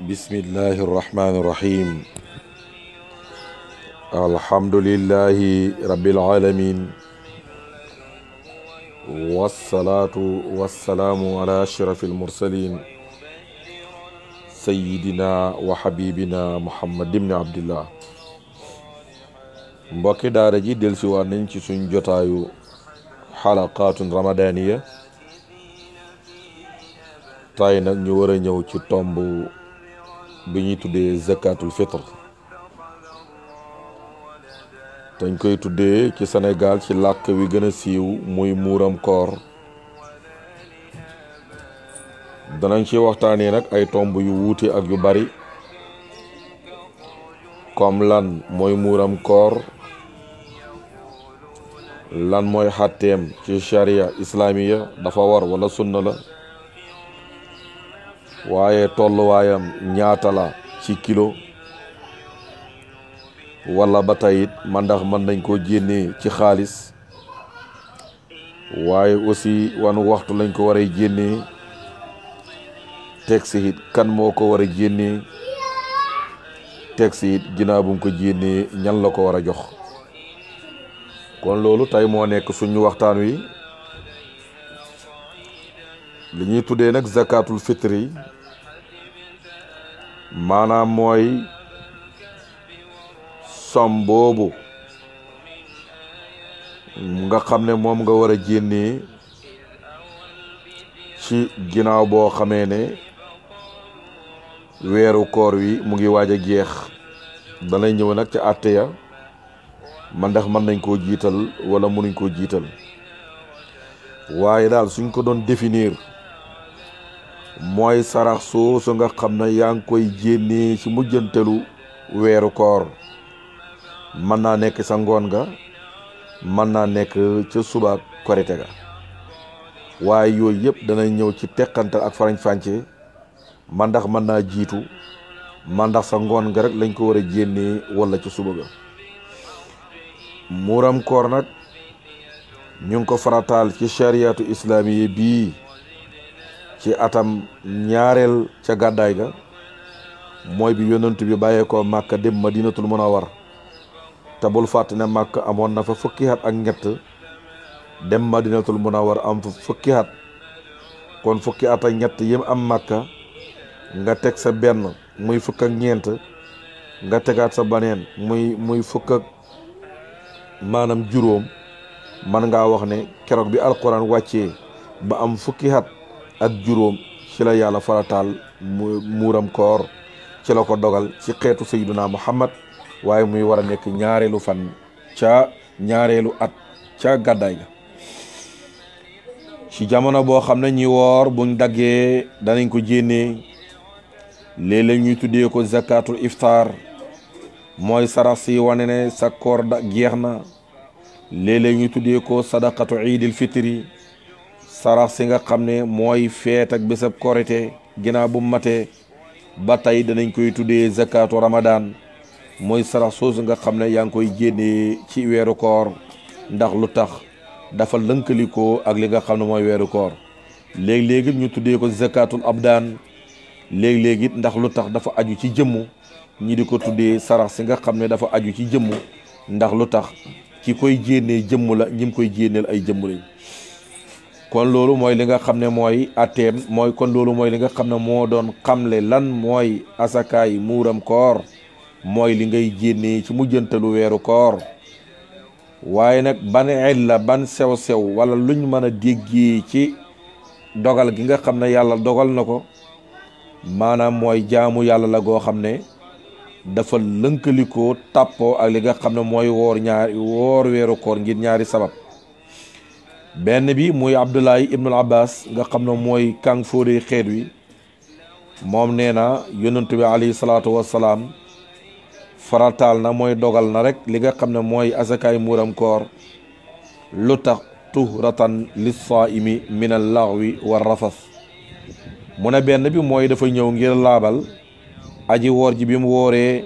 bismillahi irrahmani irrahim alhamdulillahi rabbil alamin wassalaatu wassalaamu ala ashrafil mursalin sayyidina wa habibina muhammad ibni abdillah. mbokki daara ji dellusiwaat nañ ci suñ jotaayu xalaqaatun ramadaniya. tay nag ñu war a ñëw ci tomb bi ñuy tuddee zakatul fitr. dañ koy tuddee ci Sénégal ci làkk wi gën a siiw muy muuram koor. danañ ci waxtaanee nag ay tomb yu wuute ak yu bari, comme lan mooy muuram koor, lan mooy xàtteem ci sharia islamiya, dafa war wala sunna la, waaye tolluwaayam ñaata la ci kilo, wala ba tayit ndax mën nañ koo génnee ci xaalis, waaye aussi wan waxtu lañ ko war a génnee, texte it kan moo ko war a génnee, texte it ginnaaw bu mu ko génnee ñan la ko war a jox. kon loolu tey moo nekk suñu waxtaan wi. li ñuy tuddee nag zakatul fitri maanaam mooy som boobu nga xam ne moom nga war a génnee ci ginnaaw boo xamee ne weeru koor wi mu ngi waaj a jeex. danay ñëw nag ca àtte ya ndax mën nañ koo jiital wala mënuñ koo jiital, waaye daal suñ ko doon définir mooy sarax soosu nga xam ne yaa ngi koy génnee ci mujjantelu weeru koor. mën naa nekk sa ngoon ga, mën naa nekk ca suba korite ga, waaye yooyu yëpp danañ ñëw ci teqantal ak farañ fànce ndax mën naa jiitu, ndax sa ngoon ga rek lañ ko war a génnee wala ca suba ga. muuram koor nag ñu ngi ko farataal ci chariatu islamiye bii ci atam ñaareel ca gàddaay ga, mooy bi yonent bi bàyyeekoo Màkka dem Madinatul Munawwar. te bul fàtte ne Màkka amoon na fa fukki at ak ñett, dem Madinatul Munawwar am fa fukki at. kon fukki at ak ñett yim am Màkka nga teg sa benn muy fukk ak ñeent, nga tegaat sa baneen muy fukk ak maanaam juróom. man ngaa wax ne keroog bi alquran wàccee ba am fukki at ak juróom ci la yàlla farataal muuram koor, ci la ko dogal ci xeetu sayyiduna Muhammad, waaye muy war a nekk ñaareelu fan ca ñaareelu at ca gàddaay ga. ci jamono boo xam ne ñi woor buñ daggee danañ ko jénnee. léeg-léeg ñuy tuddee ko zakatul iftar, mooy sarax si wane ne sa koor jeex na. léeg-léeg ñu tuddee ko sadaqatu iidil fitri, sarax si nga xam ne mooy feet ak bésab korite ginnaaw bu matee. ba tey danañ koy tuddee zakatu ramadan, mooy sarax soosu nga xam ne yaa ngi koy génnee ci weeru koor. ndax lu tax dafa lënkalikoo ak li nga xam ne mooy weeru koor. léegi-léegi ñu tuddee ko zakatul abdaan, léegi-léegi ndax lu tax dafa aju ci jëmmu, ñi di ko tuddee sarax si nga xam ne dafa aju ci jëmmu. ndax lu tax ki koy jénnee jëmm la, ñi koy jénneel ay jëmm lañ. kon loolu mooy li nga xam ne mooy atteem, loolu mooy li nga xam ne moo doon xamle lan mooy asakaay muuram koor, mooy li ngay jénnee ci mujjantalu weeru koor. waaye nag ban illa, ban sew-sew wala luñ mën a déggee ci dogal gi nga xam ne yàlla dogal na ko, maanaam mooy jaamu yàlla la goo xam ne dafa lënkalikoo tàppoo ak li nga xam ne mooy woor weeru koor ngir ñaari sabab. benn bi muy Abdullahi ibnul Abbas nga xam ne mooy kàng fóodee xeet wi, moom nee na yonent bi alayhi salaatu wassalaam farataal na mooy dogal na rek li nga xam ne mooy asakaay muuram koor. lu tax tuhratan lissaimi min al laghwi wa rafas. mu ne benn bi mooy dafa ñëw ngir laabal aji woor ji bi mu wooree.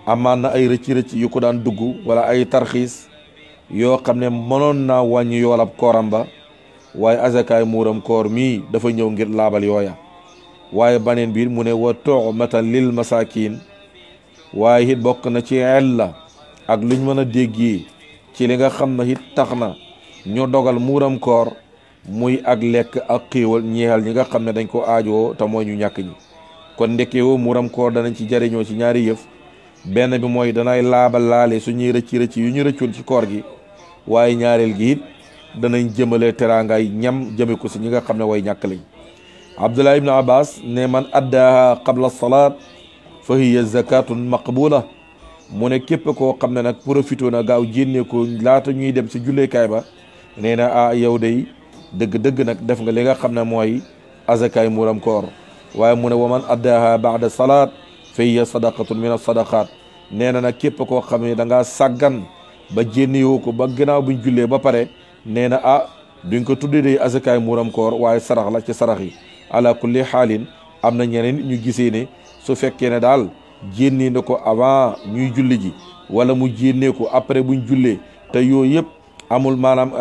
amaan na ay rëcc-rëcc yu ko daan dugg wala ay tarxiis yoo xam ne mënoon naa wàññi yoolab kooram ba, waaye asakaay muuram koor mii dafa ñëw ngir laabal yooya. waaye baneen biir mu ne wa tu'matan lil masakin waaye it bokk na ci ella ak luñ mën a déggee ci li nga xam ne it tax na ñu dogal muuram koor muy ak lekk ak xéewal ñeexal ñi nga xam ne dañ ko aajoo te mooy ñu ñàkk ñi kon ndekewoo muuram koor danañ ci jariñoo ci ñaari yëf benn bi mooy danay laabal laale suñuy rëcc yu ñu rëccoon ci koor gi waaye ñaareel gi it danañ jëmale teraangaay ñam jëme ko si ñi nga xam ne way ñàkk lañ Abdullah ibn Abbas ne man addaaha qabla salaat fa hiya zakatun maqbula mu ne képp koo xam ne nag profité na gaaw jénne ko laata ñuy dem si julleekaay ba nee na yow day dëgg-dëgg nag def nga li nga xam ne mooy azakaay muuram koor waaye mu ne wa man addaaha baada salaat fa hiya sadaqatun min as-sadaqaat nee na nag képp koo xam ne da ngaa sàggan ba jénnewoo ko ba gannaaw buñ jullee ba pare nee na duñ ko tuddee day azakaay muuram koor waaye sarax la ci sarax yi ala kulli xaalin am na ñeneen ñu gisee ne su fekkee ne daal jénnee na ko avant ñuy julli ji wala mu jénnee ko après buñ jullee te yooyu yëpp amul maanaam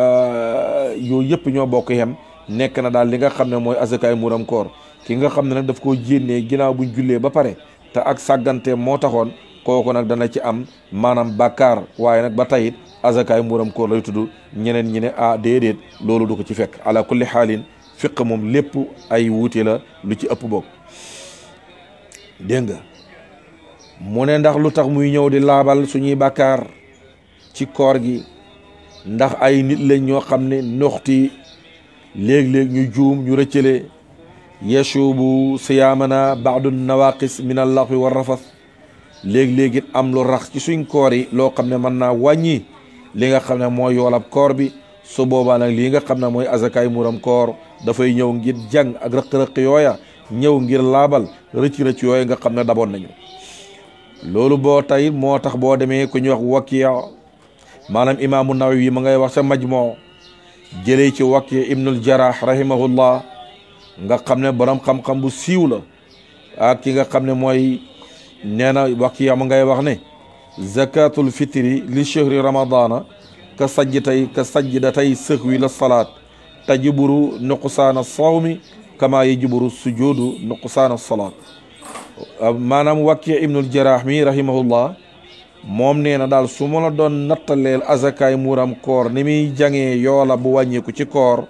yooyu yëpp ñoo bokk yem nekk na daal li nga xam ne mooy azakaay muuram koor ki nga xam ne nag daf koo jénnee ginnaaw buñ jullee ba pare te ak sàggante moo taxoon kooku nag dana ci am maanaam bàkkaar waaye nag ba tayit azakaay muuram koor lay tudd ñeneen ñi ne déedéet loolu du ko ci fekk ala kulli xaalin fiq moom lépp ay wuute la lu ci ëpp bokk dégg nga mu ne ndax lu tax muy ñëw di laabal suñuy bàkkaar ci koor gi ndax ay nit lañ ñoo xam ne noxti léeg-léeg ñu juum ñu rëccale yashubu siyaamana baadu nawaqis min allaxwi wa rafas léeg-léeg it am lu rax ci suñ koor yi loo xam ne mën naa wàññi li nga xam ne mooy yoolab koor bi su boobaa nag lii nga xam ne mooy azakaay muuram koor dafay ñëw ngir jàng ak rëq-rëq yooya ñëw ngir laabal rëcc-rëcc yooya nga xam ne daboon nañu loolu boo tey moo tax boo demee ku ñuy wax Wakiya maanaam imaamu Nawawi ma ngay wax sa Majmoo jëlee ci Wakiya ibnul Jarrah rahimahullah nga xam ne borom xam-xam bu siiw la ak ki nga xam ne mooy nee na Wakiya ma ngay wax ne zakatul fitri li shahri ramadana ka sajdatay sëhwi la salaat tajiburu nuqsaana sawmi kama yajiburu sujudu nuqsaana salaat maanaam Wakiya ibnul Jarrah mi rahimahullah moom nee na daal su ma la doon nattaleel azakaay muuram koor ni muy jangee yoola bu wàññeeku ci koor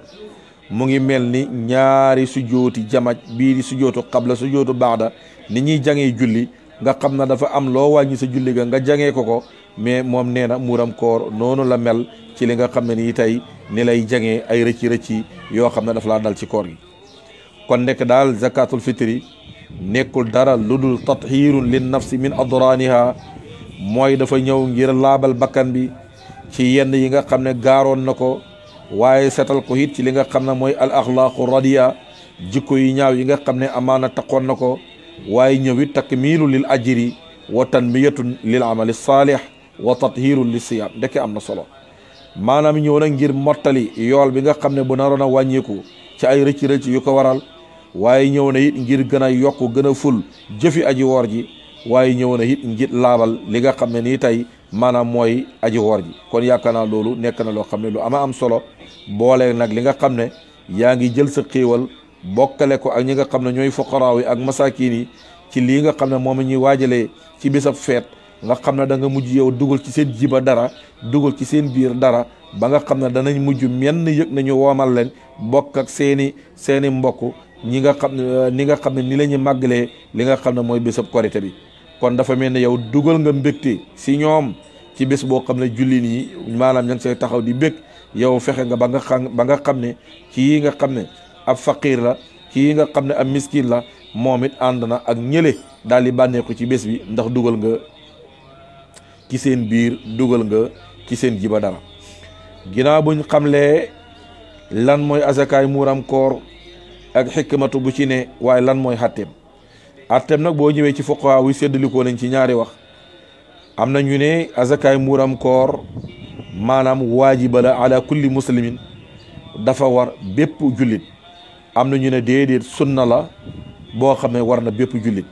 mu ngi mel ni ñaari sujooti jamaj bii di sujootu qabla sujootu baada ni ñuy jangee julli nga xam na dafa am loo wàññi sa julli ga nga jangee ko mais moom nee na muuram koor noonu la mel ci li nga xam ne nii tey ni lay jangee ay rëcci yoo xam ne dafa laa dal ci koor gi kon nekk daal zakatul fitri nekkul dara lu dul tathirun lin nafsi min adraniha mooy dafa ñëw ngir laabal bakkan bi ci yenn yi nga xam ne gaaroon na ko waaye setal ko it ci li nga xam ne mooy al axlaaqu radiya jikko yi ñaaw yi nga xam ne amaana taqoon na ko waaye ñëw it takmiilu lil ajri wa tanmiyatun lil amali saalih wa tathirun li siyam ndeke am na solo maanaam ñëw na ngir mottali yool bi nga xam ne bu naroon a wàññeeku ci ay rëcc yu ko waral waaye ñëw na it ngir gën a yokk gën a ful jëfi aji woor ji waaye ñëw na it ngir laabal li nga xam ne nii tey maanaam mooy aji woor ji kon yaakaar naa loolu nekk na loo xam ne lu ama am solo boole nag li nga xam ne yaa ngi jël sa xéewal bokkale ko ak ñi nga xam ne ñooy fuqaraaw yi ak masaakiin yi ci lii nga xam ne moom ñuy waajalee ci bisab feet nga xam ne da nga mujj yow dugal ci seen jiba dara dugal ci seen biir dara ba nga xam ne danañ mujj menn yëg nañu woomal leen bokk ak seeni mbokk ñi nga xam ne ni nga xam ne ni la ñu màggalee li nga xam ne mooy bésab korité bi kon dafa mel ne yow dugal nga mbégte si ñoom ci bés boo xam ne julli nii maanaam ña ngi say taxaw di bég yow fexe nga ba nga xam ne kii nga xam ne ab faqir la kii nga xam ne ab miskin la moom it ànd na ak ñële daal di bànneeku ci bés bi ndax dugal nga ci seen biir dugal nga ci seen jiba dara ginnaaw buñ xamlee lan mooy azakaay muuram koor ak xikmatu bu ci ne waaye lan mooy xatteem nag boo ñëwee ci fuqahaa wi séddalikoo nañ ci ñaari wax am na ñu ne azakaay muuram koor maanaam waajiba la ala kulli muslimin dafa war bépp jullit am na ñu ne déedéet sunna la boo xam ne war na bépp jullit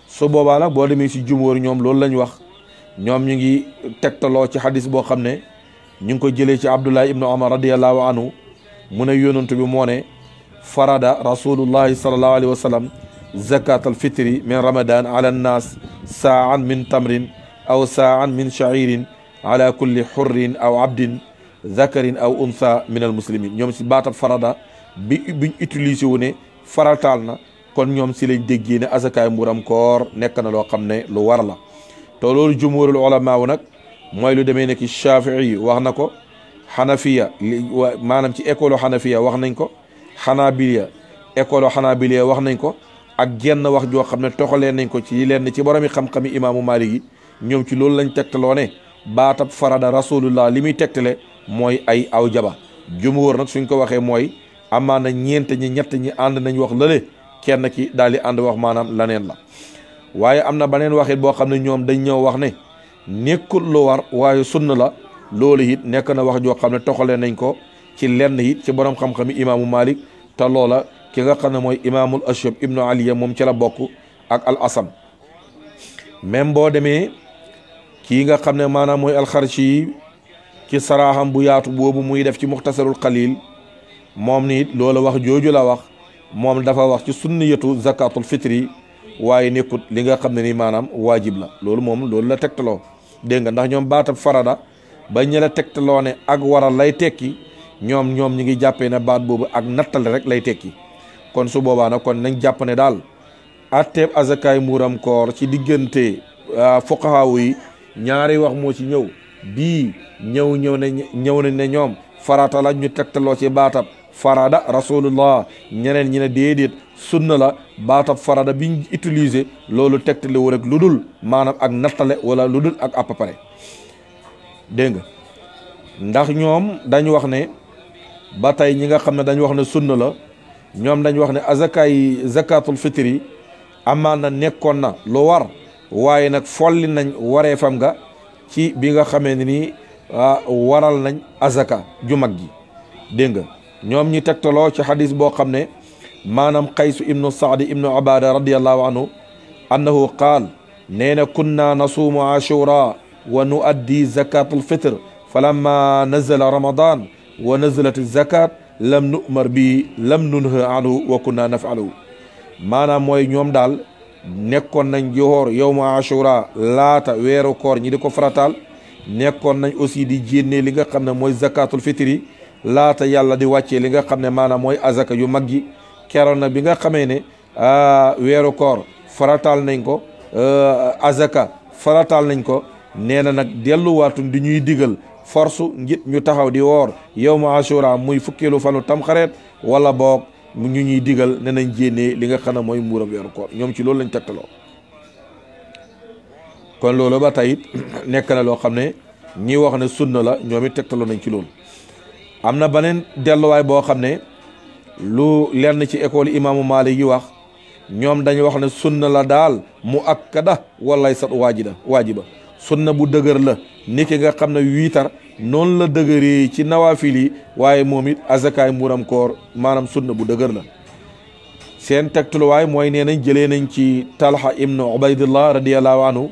su boobaa nag boo demee si jumóor ñoom loolu lañ wax ñoom ñu ngi tegtaloo ci xadis boo xam ne ñu ngi ko jëlee ci Abdullah ibnu Umar radiyallahu anhu mu ne yonantu bi moo ne farada rasulullahi sallallahu alayhi wa sallam zakat al fitri min ramadan ala nnaas saan min tamrin aw saan min sha'irin ala kulli xurrin aw abdin zakarin aw untha min al muslimin ñoom si baatab farada biñ utilisé wu ne farataal na kon ñoom si lañ déggee ne azakaay mburam koor nekk na loo xam ne lu war la te loolu jumhurul ulama wu nag mooy lu demee ne ki Shafii wax na ko xanafiya maanaam ci école xanafiya wax nañ ko xanaabiliya école xanaabiliya wax nañ ko ak genn wax joo xam ne toxalee nañ ko ci lenn ci boromi xam-xami imaamu Maalik yi ñoom ci loolu lañ tegtaloo ne baatab farada rasulullah li muy tegtale mooy ay aw jaba jumhur nag suñ ko waxee mooy amaana ñeent ñi ñett ñi ànd nañ wax lële kenn ki daal di ànd wax maanaam laneen la waaye am na beneen waxit boo xam ne ñoom dañ ñëw wax ne nekkul lu war waaye sunna la loolu it nekk na wax joo xam ne toxalee nañ ko ci lenn it ci borom xam-xami imaamu Malik te loola ki nga xam ne mooy imaamul Ashab ibnu Aliya moom ci la bokk ak al Asan même boo demee kii nga xam ne maanaam mooy alxarshi yi ci saraaxam bu yaatu boobu muy def ci muxtasarul xalil moom ni it loolu wax jooju la wax moom dafa wax ci sunniyatu zakatul fitri waaye nekkut li nga xam ne ni maanaam waajib la loolu moom loolu la tegtaloo dégg nga ndax ñoom baatab farada ba ñi la tegtaloo ne ak waral lay tekki ñoom ñi ngi jàppee ne baat boobu ak nattale rek lay tekki kon su boobaa nag kon nañ jàpp ne daal atteeb azakaay muuram koor ci diggante fuqahaawu yi ñaari wax moo ci ñëw bii ñëw nañ ne ñoom farata la ñu tegtaloo ci baatab farada rasulullah ñeneen ñi ne déedéet sunna la baatab farada biñ utiliser loolu tegtale wu rek lu dul maanaam ak nattale wala lu dul ak à peu près dégg nga ndax ñoom dañu wax ne ba tey ñi nga xam ne dañu wax ne sunna la ñoom dañu wax ne azakaay zakatul fitri amaan na nekkoon na lu war waaye nag folli nañ waree fam nga ci bi nga xamee ne nii waral nañ azaka ju mag ji dégg nga ñoom ñi tegtaloo ci xadis boo xam ne maanaam qaysu ibnu saadi ibnu abada radiallahu anhu annahu qaal nee na kunna nasuumu ashura wa nuaddi zakatul fitr falamma nazala ramadan wa nazalat zakat lam numar bi lam nunha anhu wa kunna nafaluhu maanaam mooy ñoom daal nekkoon nañ joxoor yowmu ashura laata weeru koor ñi di ko farataal nekkoon nañ aussi di jénnee li nga xam ne mooy zakatul fitri laata yàlla di wàccee li nga xam ne maanaam mooy azaka yu mag gi keroon na bi nga xamee ne weeru koor farataal nañ ko azaka farataal nañ ko nee na nag delluwaatun di ñuy digal force ngir ñu taxaw di woor yowmu ashura muy fukkeelu fanu tamxareet wala boog ñu ñuy digal ne nañ jénnee li nga xam ne mooy muuram weeru koor ñoom ci loolu lañ tegtaloo kon loolu ba tey nekk na loo xam ne ñi wax ne sunna la ñoom it tegtaloo nañ ci loolu am na beneen delluwaay boo xam ne lu lenn ci école imaamu Maalik yi wax ñoom dañu wax ne sunna la daal mu akkada walay sat waajiba sunna bu dëgër la ni ki nga xam ne wiitar noonu la dëgëree ci nawaafil yi waaye moom it azakaay muuram koor maanaam sunna bu dëgër la seen tegtuluwaay mooy nee nañ jëlee nañ ci Talha ibnu Ubaydillah radiyallahu anhu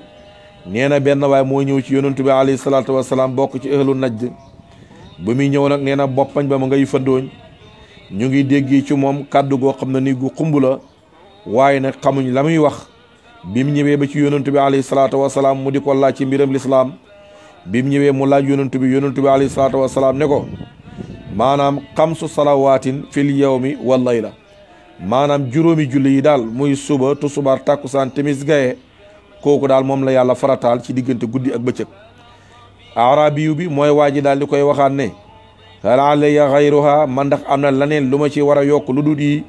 nee na benn waay moo ñëw ci yonantu bi alayhi salaatu wasalaam bokk ci ahlu najd ba muy ñëw nag nee na boppañ ba ma ngay fëndooñ ñu ngi dégg ci moom kàddu goo xam ne ni gu xumb la waaye nag xamuñ la muy wax bi mu ñëwee ba ci yonantu bi alayhi salaatu wasalaam mu di ko laaj ci mbiram lislaam bi mu ñëwee mu laaj yonantu bi alayhi salaatu wasalaam ne ko maanaam xamsu salawaatin fil yawmi wal layla maanaam juróomi julli yi daal muy suba tusubaar tàkkusaan timis gaye kooku daal moom la yàlla farataal ci diggante guddi ak bëccëg arabiyu bi mooy waa ji daal di koy waxaat ne hal alayya xayruha man ndax am na laneen lu ma ci war a yokk lu dul yi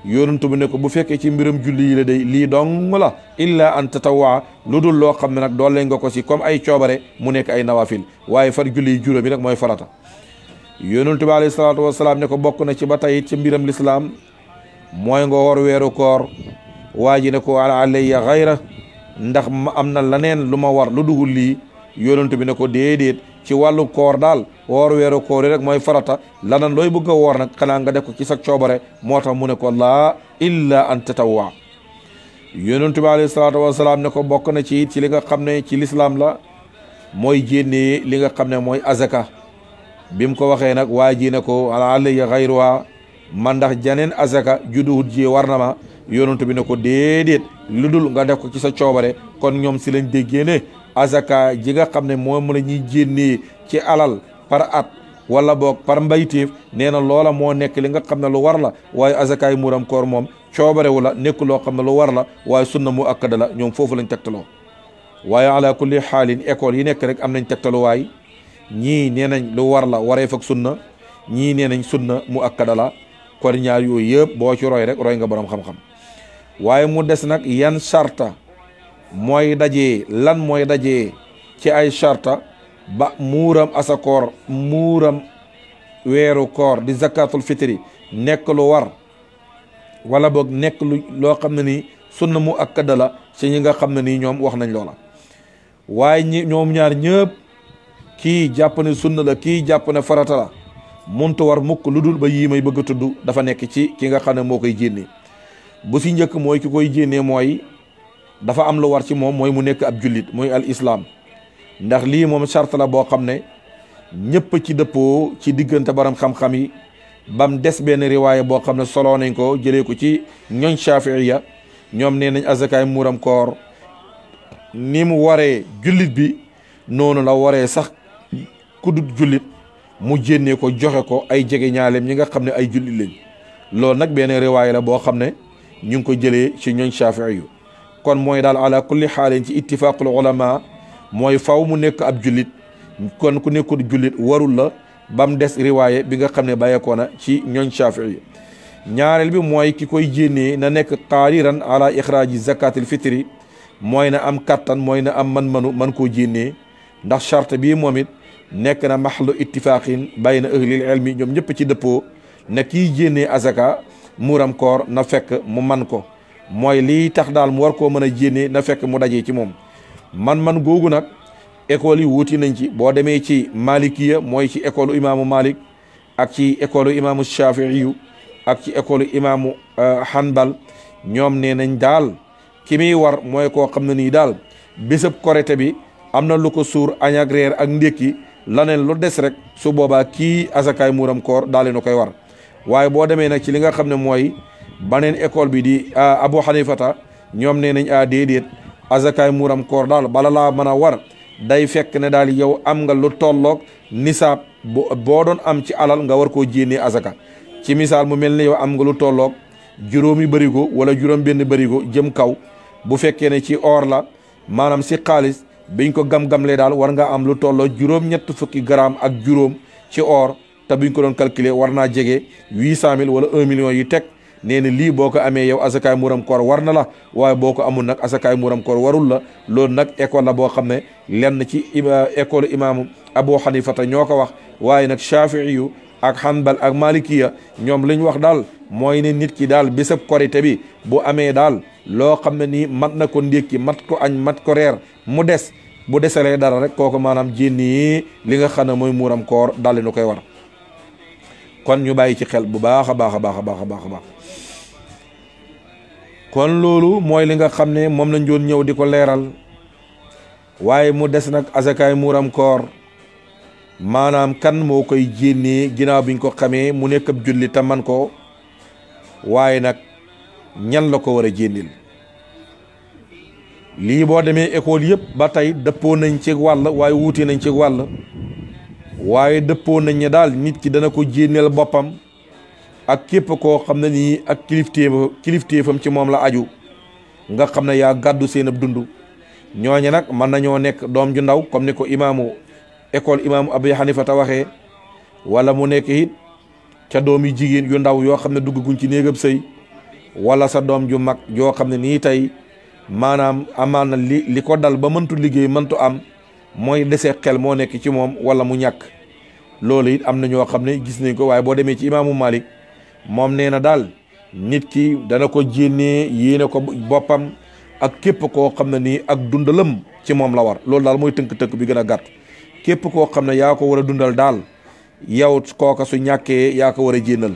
yonantu bi ne ko bu fekkee ci mbiram julli yi la day lii dong la illa an tatawwa lu dul loo xam ne nag doole nga ko si comme ay coobare mu nekk ay nawafil waaye far julli yi juróomi rek mooy farata yonantu bi alayhi salaatu wasalaam ne ko bokk na ci ba tey ci mbiram lislaam mooy nga war weeru koor waa ji ne ko hal alayya xayra ndax am na laneen lu ma war lu dugul lii yonantu bi ne ko déedéet ci wàllu koor daal woor weeru koor yi rek mooy farata lanan looy bëgg a woor nag xanaa nga def ko ci sa coobare moo tax mu ne ko laa illa an tatawwa yonantu bi alayhi salaatu wasalaam ne ko bokk na ci li nga xam ne ci lislaam la mooy jénnee li nga xam ne mooy azaka bi mu ko waxee nag waa ji ne ko alayya xayruha man ndax janeen azaka juduwut ji war na ma yonent bi ne ko déedéet lu dul nga def ko ci sa coobare. kon ñoom si lañ déggee ne azaka ji nga xam ne moom la ñuy génnee ci alal par at wala boog par mbayteef nee na loola moo nekk li nga xam ne lu war la waaye azakaay muuram koor moom coobarewu la nekk loo xam ne lu war la waaye sunna mu akkada la. ñoom foofu lañ tegtaloo. waaye ala kulli xaalin école yi nekk rek am nañ tegtaluwaay ñii nee nañ lu war la wareef ak sunna ñii nee nañ sunna mu akkada la. kon ñaar yooyu yëpp boo ci roy rek roy nga borom xam-xam. waaye mu des nag yan sarta mooy dajee lan mooy dajee ci ay sarta ba muuram asakoor muuram weeru koor di zakatul fitri nekk lu war wala boog nekk loo xam ne nii sunna mu akkada la ci ñi nga xam ne nii ñoom wax nañ loola. waaye ñoom ñaar ñëpp kii jàpp ne sunna la kii jàpp ne farata la muntu war mukk lu dul ba yii may bëgg a tudd dafa nekk ci ki nga xam ne moo koy jénnee. bu si njëkk mooy ki koy jénnee mooy dafa am lu war ci moom mooy mu nekk ab jullit mooy al islam. ndax lii moom charte la boo xam ne ñëpp ci dëppoo ci diggante baram xam-xam yi bam des benn riwaaya boo xam ne soloo nañ ko jëlee ko ci ñooñ shafiiya ñoom nee nañ azakaay muuram koor ni mu waree jullit bi noonu la waree sax ku dut jullit mu jénnee ko joxe ko ay jege ñaaleem ñi nga xam ne ay jullit lañ. loolu nag benn riwaaya la boo xam ne ñu ngi ko jëlee ci ñooñ shafiiya kon mooy daal ala kulli xaalin ci ittifaqul ulama mooy faw mu nekk ab jullit. kon ku nekkul jullit warul la bam des riwaaye bi nga xam ne bàyyeekoo na ci ñooñ shafii. ñaareel bi mooy ki koy jénnee na nekk qaadiran ala ixraaji zakatil fitri mooy na am kattan mooy na am man koo jénnee. ndax charte bii moom it nekk na maxlu ittifaqin bayna ahlil ilmi ñoom ñëpp ci dëppoo ne kii jénnee azaka muuram koor na fekk mu man ko mooy lii tax daal mu war koo mën a jénnee na fekk mu dajee ci moom. man googu nag école yi wuuti nañ ci boo demee ci malikiya mooy ci école imaamu malik ak ci école imaamu shafiiyu ak ci école imaamu hanbal ñoom nee nañ daal ki muy war mooy koo xam ne nii daal bésëb korite bi am na lu ko suur añ ak reer ak ndékki laneen lu des rek su boobaa kii asakaay muuram koor daal na koy war. waaye boo demee nag ci li nga xam ne mooy baneen école bi di abu hanifata ñoom nee nañ déedéet asakaay muuram koor daal bala laa mën a war day fekk ne daal yow am nga lu tolloog nisaab boo doon am ci alal nga war koo jénnee azaka. ci misaal mu mel ne yow am nga lu tolloog juróomi bërigo wala juróom benn bërigo jëm kaw bu fekkee ne ci or la maanaam si xaalis biñ ko gam-gamlee daal war nga am lu tolloo juróom-ñett fukki gramme ak juróom ci or te biñ ko doon calculer war naa jege 800 000 wala 1 million yi teg. nee na lii boo ko amee yow asakaay muuram koor war na la waaye boo ko amul nag asakaay muuram koor warul la. loolu nag école la boo xam ne lenn ci école imaamu abu hanifata ñoo ko wax waaye nag shafiiyu ak hanbal ak malikiya ñoom li ñu wax daal mooy ne nit ki daal bésab korite bi bu amee daal loo xam ne nii mat na ko ndékki mat ko añ mat ko reer mu des bu desalee dara rek kooku maanaam jénni li nga xam ne mooy muuram koor daal nu koy war. kon ñu bàyyi ci xel bu baax a baax a baax a baax a baax a baax. kon loolu mooy li nga xam ne moom lañ doon ñëw di ko leeral waaye mu des nag asakaay muuram koor maanaam kan moo koy jénnee ginnaaw biñ ko xamee mu nekk ab julli te man ko waaye nag ñan la ko war a jénnil. lii boo demee école yëpp ba tey dëppoo nañ ci wàll waaye wuute nañ ci wàll waaye dëppoo nañ ne daal nit ki dana ko jénneel boppam ak képp koo xam ne nii ak kilifteefam ci moom la aju nga xam ne yaa gàddu seen ab dund. ñooñe nag mën nañoo nekk doom ju ndaw comme ni ko école imaamu Abu Hanifa ta waxee wala mu nekk it ca doom yu jigéen yu ndaw yoo xam ne dugguñ ci néegam sëy wala sa doom ju mag yoo xam ne nii tey maanaam amaan na li ko dal ba mëntu liggéey mëntu am mooy dese xel moo nekk ci moom wala mu ñàkk. loolu it am na ñoo xam ne gis nañ ko waaye boo demee ci imaamu Malik moom nee na daal nit ki dana ko jénnee yéene ko boppam ak képp koo xam ne nii ak dundalam ci moom la war. loolu daal mooy tënk-tënk bi gën a gàtt. képp koo xam ne yaa ko war a dundal daal yow kooka su ñàkkee yaa ko war a jénnal.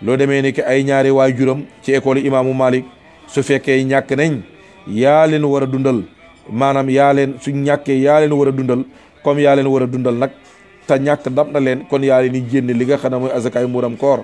loo demee ni ki ay ñaari waajuram ci école imaamu Malik su fekkee ñàkk nañ yaa leen war a dundal maanaam yaa leen su ñàkkee yaa leen war a dundal comme yaa leen war a dundal nag te ñàkk dab na leen kon yaa leen di jénne li nga xam ne mooy azakaay muuram koor.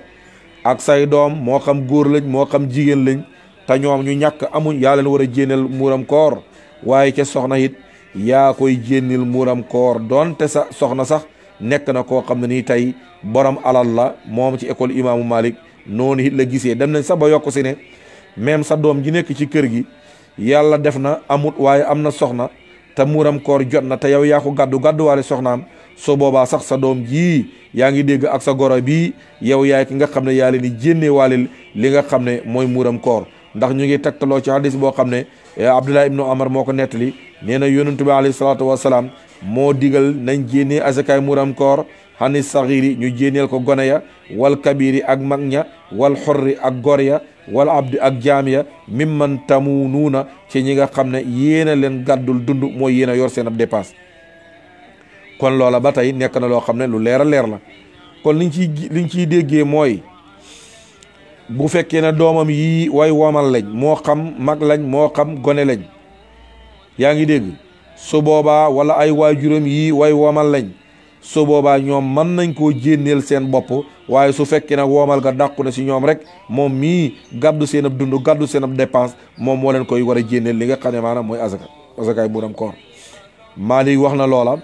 ak say doom moo xam góor lañ moo xam jigéen lañ te ñoom ñu ñàkk amuñ yaa leen war a jénneel muuram koor waaye ca soxna it yaa koy jénnil muuram koor doonte sa soxna sax nekk na koo xam ne nii tey borom alal la moom ci école imaamu Malik noonu it la gisee dem nañ sax ba yokk si ne même sa doom ji nekk ci kër gi yàlla def na amut waaye am na soxna te muuram koor jot na te yow yaa ko gàdduwaale soxnaam soo boobaa sax sa doom ji yaa ngi dégg ak sa goro bii yow yaay ki nga xam ne yaa leen di jénnee waalil li nga xam ne mooy muuram koor ndax ñu ngi tegtaloo ci hadis boo xam ne Abdullah ibnu Omar moo ko nettali nee na yonentu bi alayhi salaatu wasalaam moo digal nañ jénnee azakaay muuram koor xani saxiiri ñu jénneel ko gone ya wal kabiri ak mag ña wal xorri ak gor ya wal abdi ak jaam ya mimman tamunuuna ci ñi nga xam ne yéena leen gàddul dund mooy yéen a yor seen ab dépense kon loola ba tey nekk na loo xam ne lu leer a leer la kon liñ ciy déggee mooy bu fekkee ne doomam yii way womal lañ moo xam mag lañ moo xam gone lañ yaa ngi dégg su boobaa wala ay waajuram yii way womal lañ su boobaa ñoom mën nañ koo jénneel seen bopp waaye su fekkee nag woomal ga dàqu na si ñoom rek moom mii gàddu seen ab dund gàddu seen ab dépense moom moo leen koy war a jénneel li nga xam ne maanaam mooy azakaay muuram koor Maalik wax na loola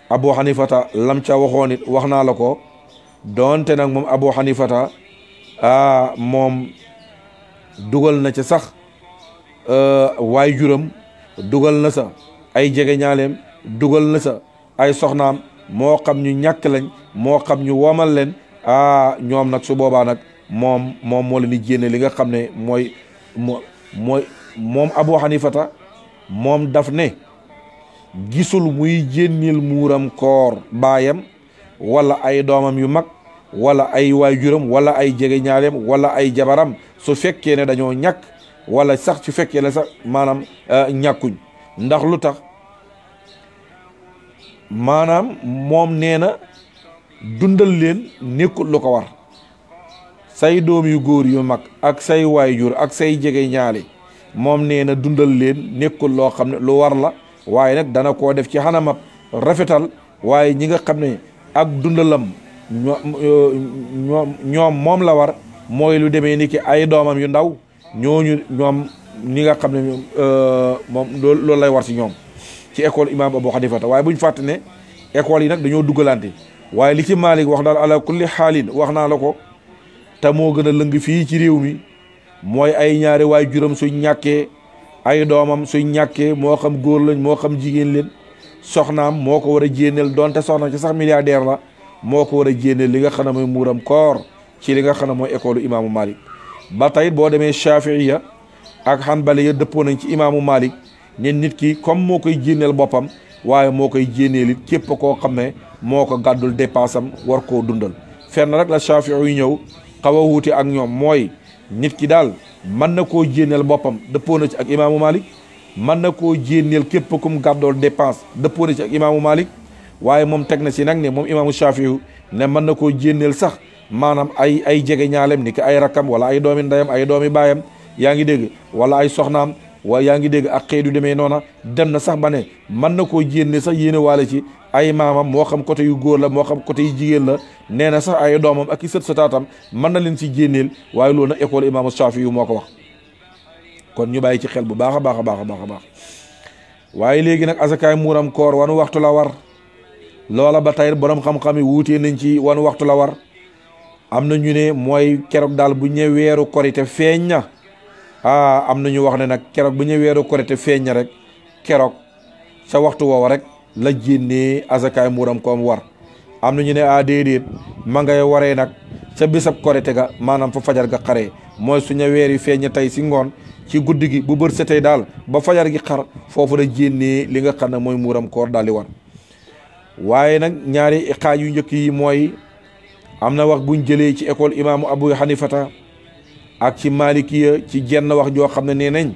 Abu Hanifata lam ca waxoon it wax naa la ko doonte nag moom Abu Hanifata moom dugal na ca sax waay juram dugal na sa ay jege ñaaleem dugal na sa ay soxnaam moo xam ñu ñàkk lañ moo xam ñu womal leen ñoom nag su boobaa nag moom moo leen di jénne li nga xam ne mooy moom Abu Hanifata moom daf ne gisul muy jénnil muuram koor baayam wala ay doomam yu mag wala ay waajuram wala ay jege ñaaleem wala ay jabaram su fekkee ne dañoo ñàkk wala sax su fekkee ne sax maanaam ñàkkuñ ndax lu tax maanaam moom nee na dundal leen nekkul lu ko war say doom yu góor yu mag ak say waajur ak say jege ñaale moom nee na dundal leen nekkul loo xam ne lu war la waaye nag dana koo def ci xanamab rafetal waaye ñi nga xam ne ak dundalam ñoom moom la war mooy lu demee ni ki ay doomam yu ndaw ñooñu ñoom ñi nga xam ne moom loolu lay war ci ñoom ci école imam Abu Hanifata waaye buñ fàtte ne école yi nag dañoo duggalante waaye li ci Malik wax daal ala kulli xaalin wax naa la ko te moo gën a lëng fii ci réew mi mooy ay ñaari waay juróom suñ ñàkkee ay doomam suñ ñàkkee moo xam góor lañ moo xam jigéen leen soxnaam moo ko war a jénneel donte soxna ci sax milliardaire la moo ko war a jénneel li nga xam ne mooy muuram koor ci li nga xam ne mooy école imaamu Malik ba tey boo demee Shafi'iya ak Hanbali ya dëppoo nañ ci imaamu Malik ne nit ki comme moo koy jénneel boppam waaye moo koy jénneel it képp koo xam ne moo ko gàddul dépense am war koo dundal fenn rek la Shafi'i yu ñëw xaw a wuute ak ñoom mooy nit ki daal mën na koo jénneel boppam dëppoo na ci ak imaamu Malik mën na koo jénneel képp kum gàddool dépense dëppoo na ci ak imaamu Malik waaye moom teg na si nag ne moom imaamu Shafi'i ne mën na koo jénneel sax maanaam ay jege ñaalem ni ki ay rakkam wala ay doomi ndeyam ay doomi baayam yaa ngi dégg wala ay soxnaam waaye yaa ngi dégg ak xëy du demee noona dem na sax ba ne mën na koo jénne sax yéene waale ci ay maamam moo xam côté yu góor la moo xam côté yu jigéen la nee na sax ay doomam ak i sët sataatam mën na leen si jénneel waaye loolu nag école imaamu Shafi'i yu moo ko wax kon ñu bàyyi ci xel bu baax a baax a baax a baax a baax waaye léegi nag asakaay muuram koor wan waxtu la war loola ba tey borom xam-xam yi wuutee nañ ci wan waxtu la war am na ñu ne mooy keroog daal bu ñëw weeru korite feeñ na am na ñu wax ne nag keroog bu ñëw weeru korite feeñ na rek keroog sa waxtu woowa rek la jénnee asakaay muuram koom war am na ñu ne déedéet ma ngay waree nag ca bisab korite ga maanaam fa fajar ga xaree mooy su ñëw weer yi feeñ tey si ngoon ci guddi gi bu bër setee daal ba fajar gi xar foofu la jénnee li nga xam ne mooy muuram koor daal di war waaye nag ñaari xaaj yu njëkk yi mooy am na wax buñ jëlee ci école imaamu Abu Hanifata ak ci Malikiya ci jenn wax joo xam ne nee nañ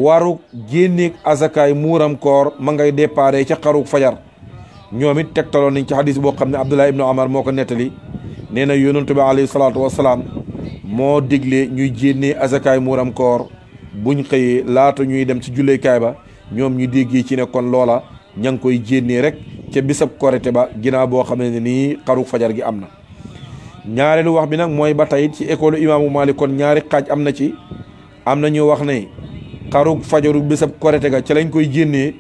waru génneeg azakaay muuram koor ma ngay déparé ca xaru fajar ñoom it tegtaloon nañ ci hadis boo xam ne Abdullah ibnu Omar moo ko nettali nee na yonentu bi alayhi salaatu wasalaam moo digle ñuy jénnee azakaay muuram koor buñ xëyee laata ñuy dem ci jullekaay ba ñoom ñu déggee ci ne kon loola ña ngi koy jénnee rek ca bisab korite ba ginnaaw boo xam ne nii xaru fajar gi am na ñaareelu wax bi nag mooy ba tey ci école imaamu Malik kon ñaari xaaj am na ci. am na ñu wax ne xarug fajaru bésab korite ga ca lañ koy génnee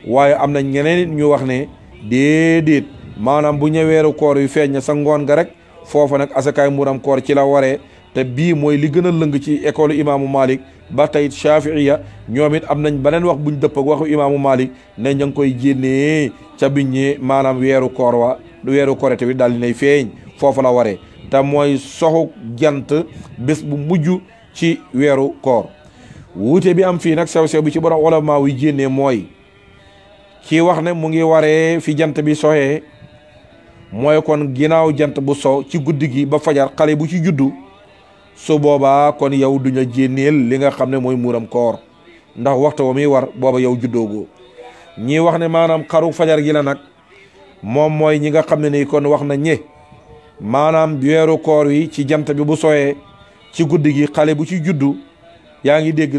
waaye am na ñeneen ñu wax ne déedéet maanaam bu ñëweeru koor yu feeñ na sa ngoon nga rek foofa nag asakaay muuram koor ci la waree te bii mooy li gën a lëng ci école imaamu Malik ba tey Shafi'iya ñoom it am nañ beneen wax buñ dëpp ak waxu imaamu Malik ne ña ngi koy génnee ca biññee maanaam weeru koor wa weeru korite wi daal di nay feeñ foofu la waree te mooy soxu jant bés bu mujj ci weeru koor wuute bi am fii nag sew-sew bi ci borom ulama wi génnee mooy kii wax ne mu ngi waree fi jant bi soxee mooy kon ginnaaw jant bu so ci guddi gi ba fajar xale bu ci juddu su boobaa kon yow duña jénneel li nga xam ne mooy muuram koor ndax waxtu wa muy war booba yow juddoogoo ñii wax ne maanaam xaru fajar gi la nag moom mooy ñi nga xam ne ni kon wax na ñe maanaam weeru koor wi ci jant bi bu soyee ci guddi gi xale bu ci juddu yaa ngi dégg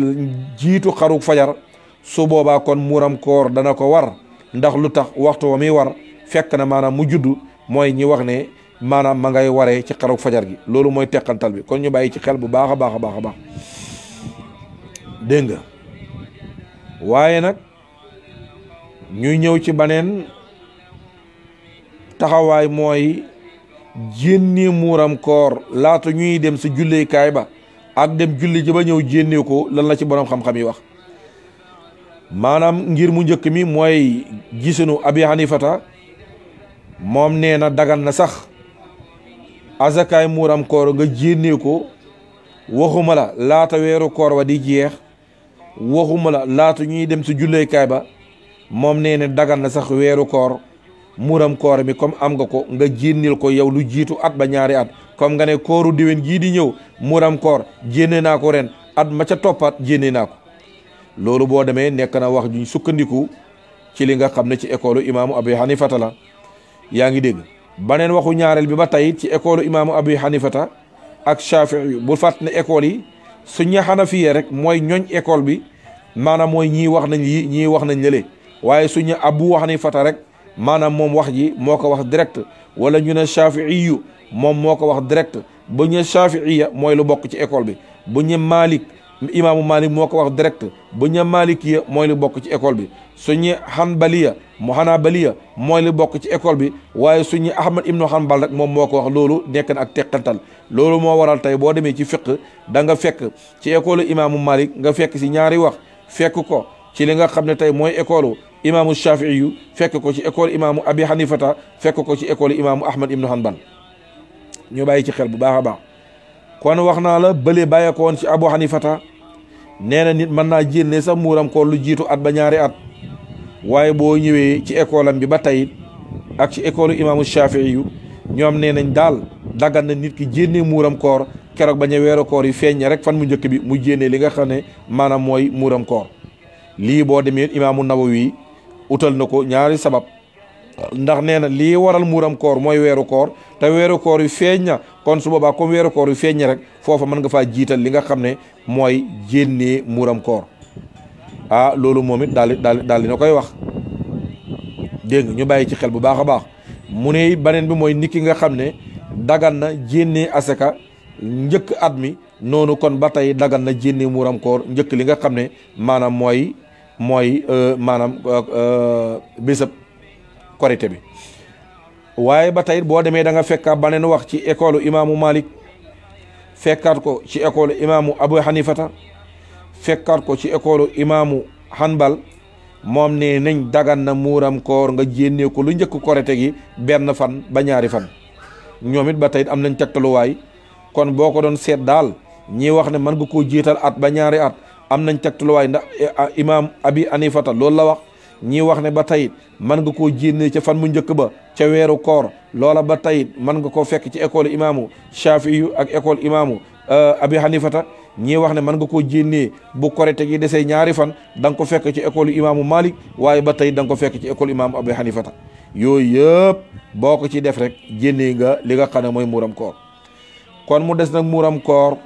jiitu xaru fajar su boobaa kon muuram koor dana ko war ndax lu tax waxtu wa muy war fekk na maanaam mu juddu mooy ñi wax ne maanaam ma ngay waree ci xaru fajar gi loolu mooy teqantal bi kon ñu bàyyi ci xel bu baax a baax a baax a baax dégg nga waaye nag ñuy ñëw ci baneen taxawaay mooy jénni muuram koor laata ñuy dem sa julleekaay ba ak dem julli ji ba ñëw jénne ko lan la ci borom xam-xam yi wax maanaam ngir mu njëkk mi mooy gisunu Abi Hanifata moom nee na dagan na sax azakaay muuram koor nga jénne ko waxuma la laata weeru koor wa di jeex waxuma la laata ñuy dem sa julleekaay ba moom nee na dagan na sax weeru koor muuram koor mi comme am nga ko nga jénnil ko yow lu jiitu at ba ñaari at comme nga ne kooru déwén gii di ñëw muuram koor jénne naa ko ren at ma ca toppaat jénne naa ko loolu boo demee nekk na wax juñ sukkandiku ci li nga xam ne ci école imaamu Abi Hanifata la yaa ngi dégg baneen waxu ñaareel bi ba tey ci école imaamu Abi Hanifata ak Shafi'i bu fàtt ne école yi suñu Hanafiya rek mooy ñooñ école bi maanaam mooy ñii wax nañ yi ñii wax nañ lële waaye suñu Abu Hanifata rek maanaam moom wax ji moo ko wax direct wala ñu ne Shafi'iyu moom moo ko wax direct bu ñu Shafi'iya mooy lu bokk ci école bi bu ñu Malik imaamu Malik moo ko wax direct bu ñu Malikiya mooy lu bokk ci école bi suñu Hanbaliya mu Hanabaliya mooy lu bokk ci école bi waaye suñu Ahmad ibnu Hanbal rek moom moo ko wax loolu nekk na ak teqantal loolu moo waral tey boo demee ci fiqh da nga fekk ci école imaamu Malik nga fekk si ñaari wax fekk ko ci li nga xam ne tey mooy école imaamu Shafi'i yu fekk ko ci école imaamu Abi Hanifata fekk ko ci école imaamu Ahmad ibnu Hanbal ñu bàyyi ci xel bu baax a baax kon wax naa la bële bàyyee ko woon ci Abu Hanifata nee na nit mën naa jénne sax muuram koor lu jiitu at ba ñaari at waaye boo ñëwee ci école am bi ba tey ak ci école imaamu Shafi'i yu ñoom nee nañ daal daggan na nit ki jénne muuram koor keroog bañ a weeru koor yi feeñ rek fan mu njëkk bi mu jénne li nga xam ne maanaam mooy muuram koor lii boo demee imaamu Nawawi utal na ko ñaari sabab ndax nee na lii waral muuram koor mooy weeru koor te weeru koor yu feeñ na kon su boobaa comme weeru koor yu feeñ rek foofa mën nga faa jiital li nga xam ne mooy jénnee muuram koor loolu moom it daal di na koy wax dégg nga ñu bàyyi ci xel bu baax a baax mu ne beneen bi mooy nit ki nga xam ne dagan na jénnee asaka njëkk at mi noonu kon ba tey dagan na jénnee muuram koor njëkk li nga xam ne maanaam mooy maanaam bésab korité bi waaye ba tey boo demee da nga fekkaat baneen wax ci école imaamu Malik fekkaat ko ci école imaamu Abu Hanifata fekkaat ko ci école imaamu Hanbal moom ne nañ dagan na muuram koor nga jénnee ko lu njëkk korité gi benn fan ba ñaari fan ñoom it ba tey am nañ tegtaluwaay kon boo ko doon seet daal ñii wax ne mën nga koo jiital at ba ñaari at am nañ tegtaluwaay ndax imaam Abi Hanifata loolu la wax ñii wax ne ba tey mën nga koo jénnee ca fan mu njëkk ba ca weeru koor loola ba tey mën nga koo fekk ci école imaamu Shafi'i ak école imaamu Abi Hanifata ñii wax ne mën nga koo jénnee bu korite gi desee ñaari fan da nga ko fekk ci école imaamu Malik waaye ba tey da nga ko fekk ci école imaamu Abi Hanifata yooyu yëpp boo ko ci def rek jénnee nga li nga xam ne mooy muuram koor kon mu des nag muuram koor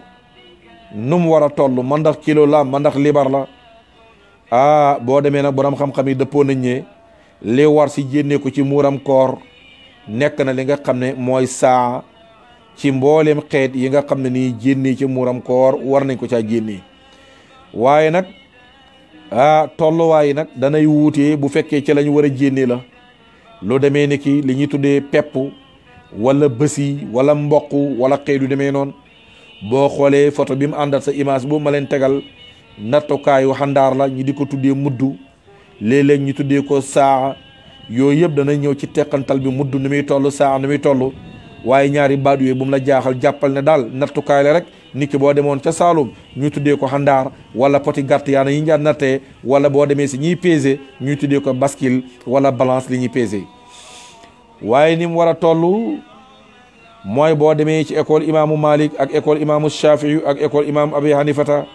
nu mu war a toll man ndax kilo la man ndax libar la boo demee nag borom xam-xam yi dëppoo nañ ne li war si jénnee ko ci muuram koor nekk na li nga xam ne mooy saa ci mbooleem xeet yi nga xam ne nii génnee ci muuram koor war nañ ko caa génnee waaye nag tolluwaay nag danay wuutee bu fekkee ci lañ war a génnee la lu demee ni ki li ñuy tuddee pepp wala bësi wala mboq wala xeet yu demee noonu boo xoolee photo bi mu àndal sa image bu ma leen tegal nattukaayu xandaar la ñi di ko tuddee muddu léeg-léeg ñu tuddee ko saa yooyu yëpp dana ñëw ci teqantal bi mudd ni muy toll saa ni muy toll waaye ñaari baat yooyu bu mu la jaaxal jàppal ne daal nattukaay la rek nit ki boo demoon ca Saalum ñu tuddee ko xandaar wala poti gàtt yaana yi ñu nattee wala boo demee si ñiy pesé ñuy tuddee ko bascule wala balance li ñuy pesé waaye ni mu war a toll mooy boo demee ci école imaamu Malik ak école imaamu Shafii ak école imaamu Abi Hanifata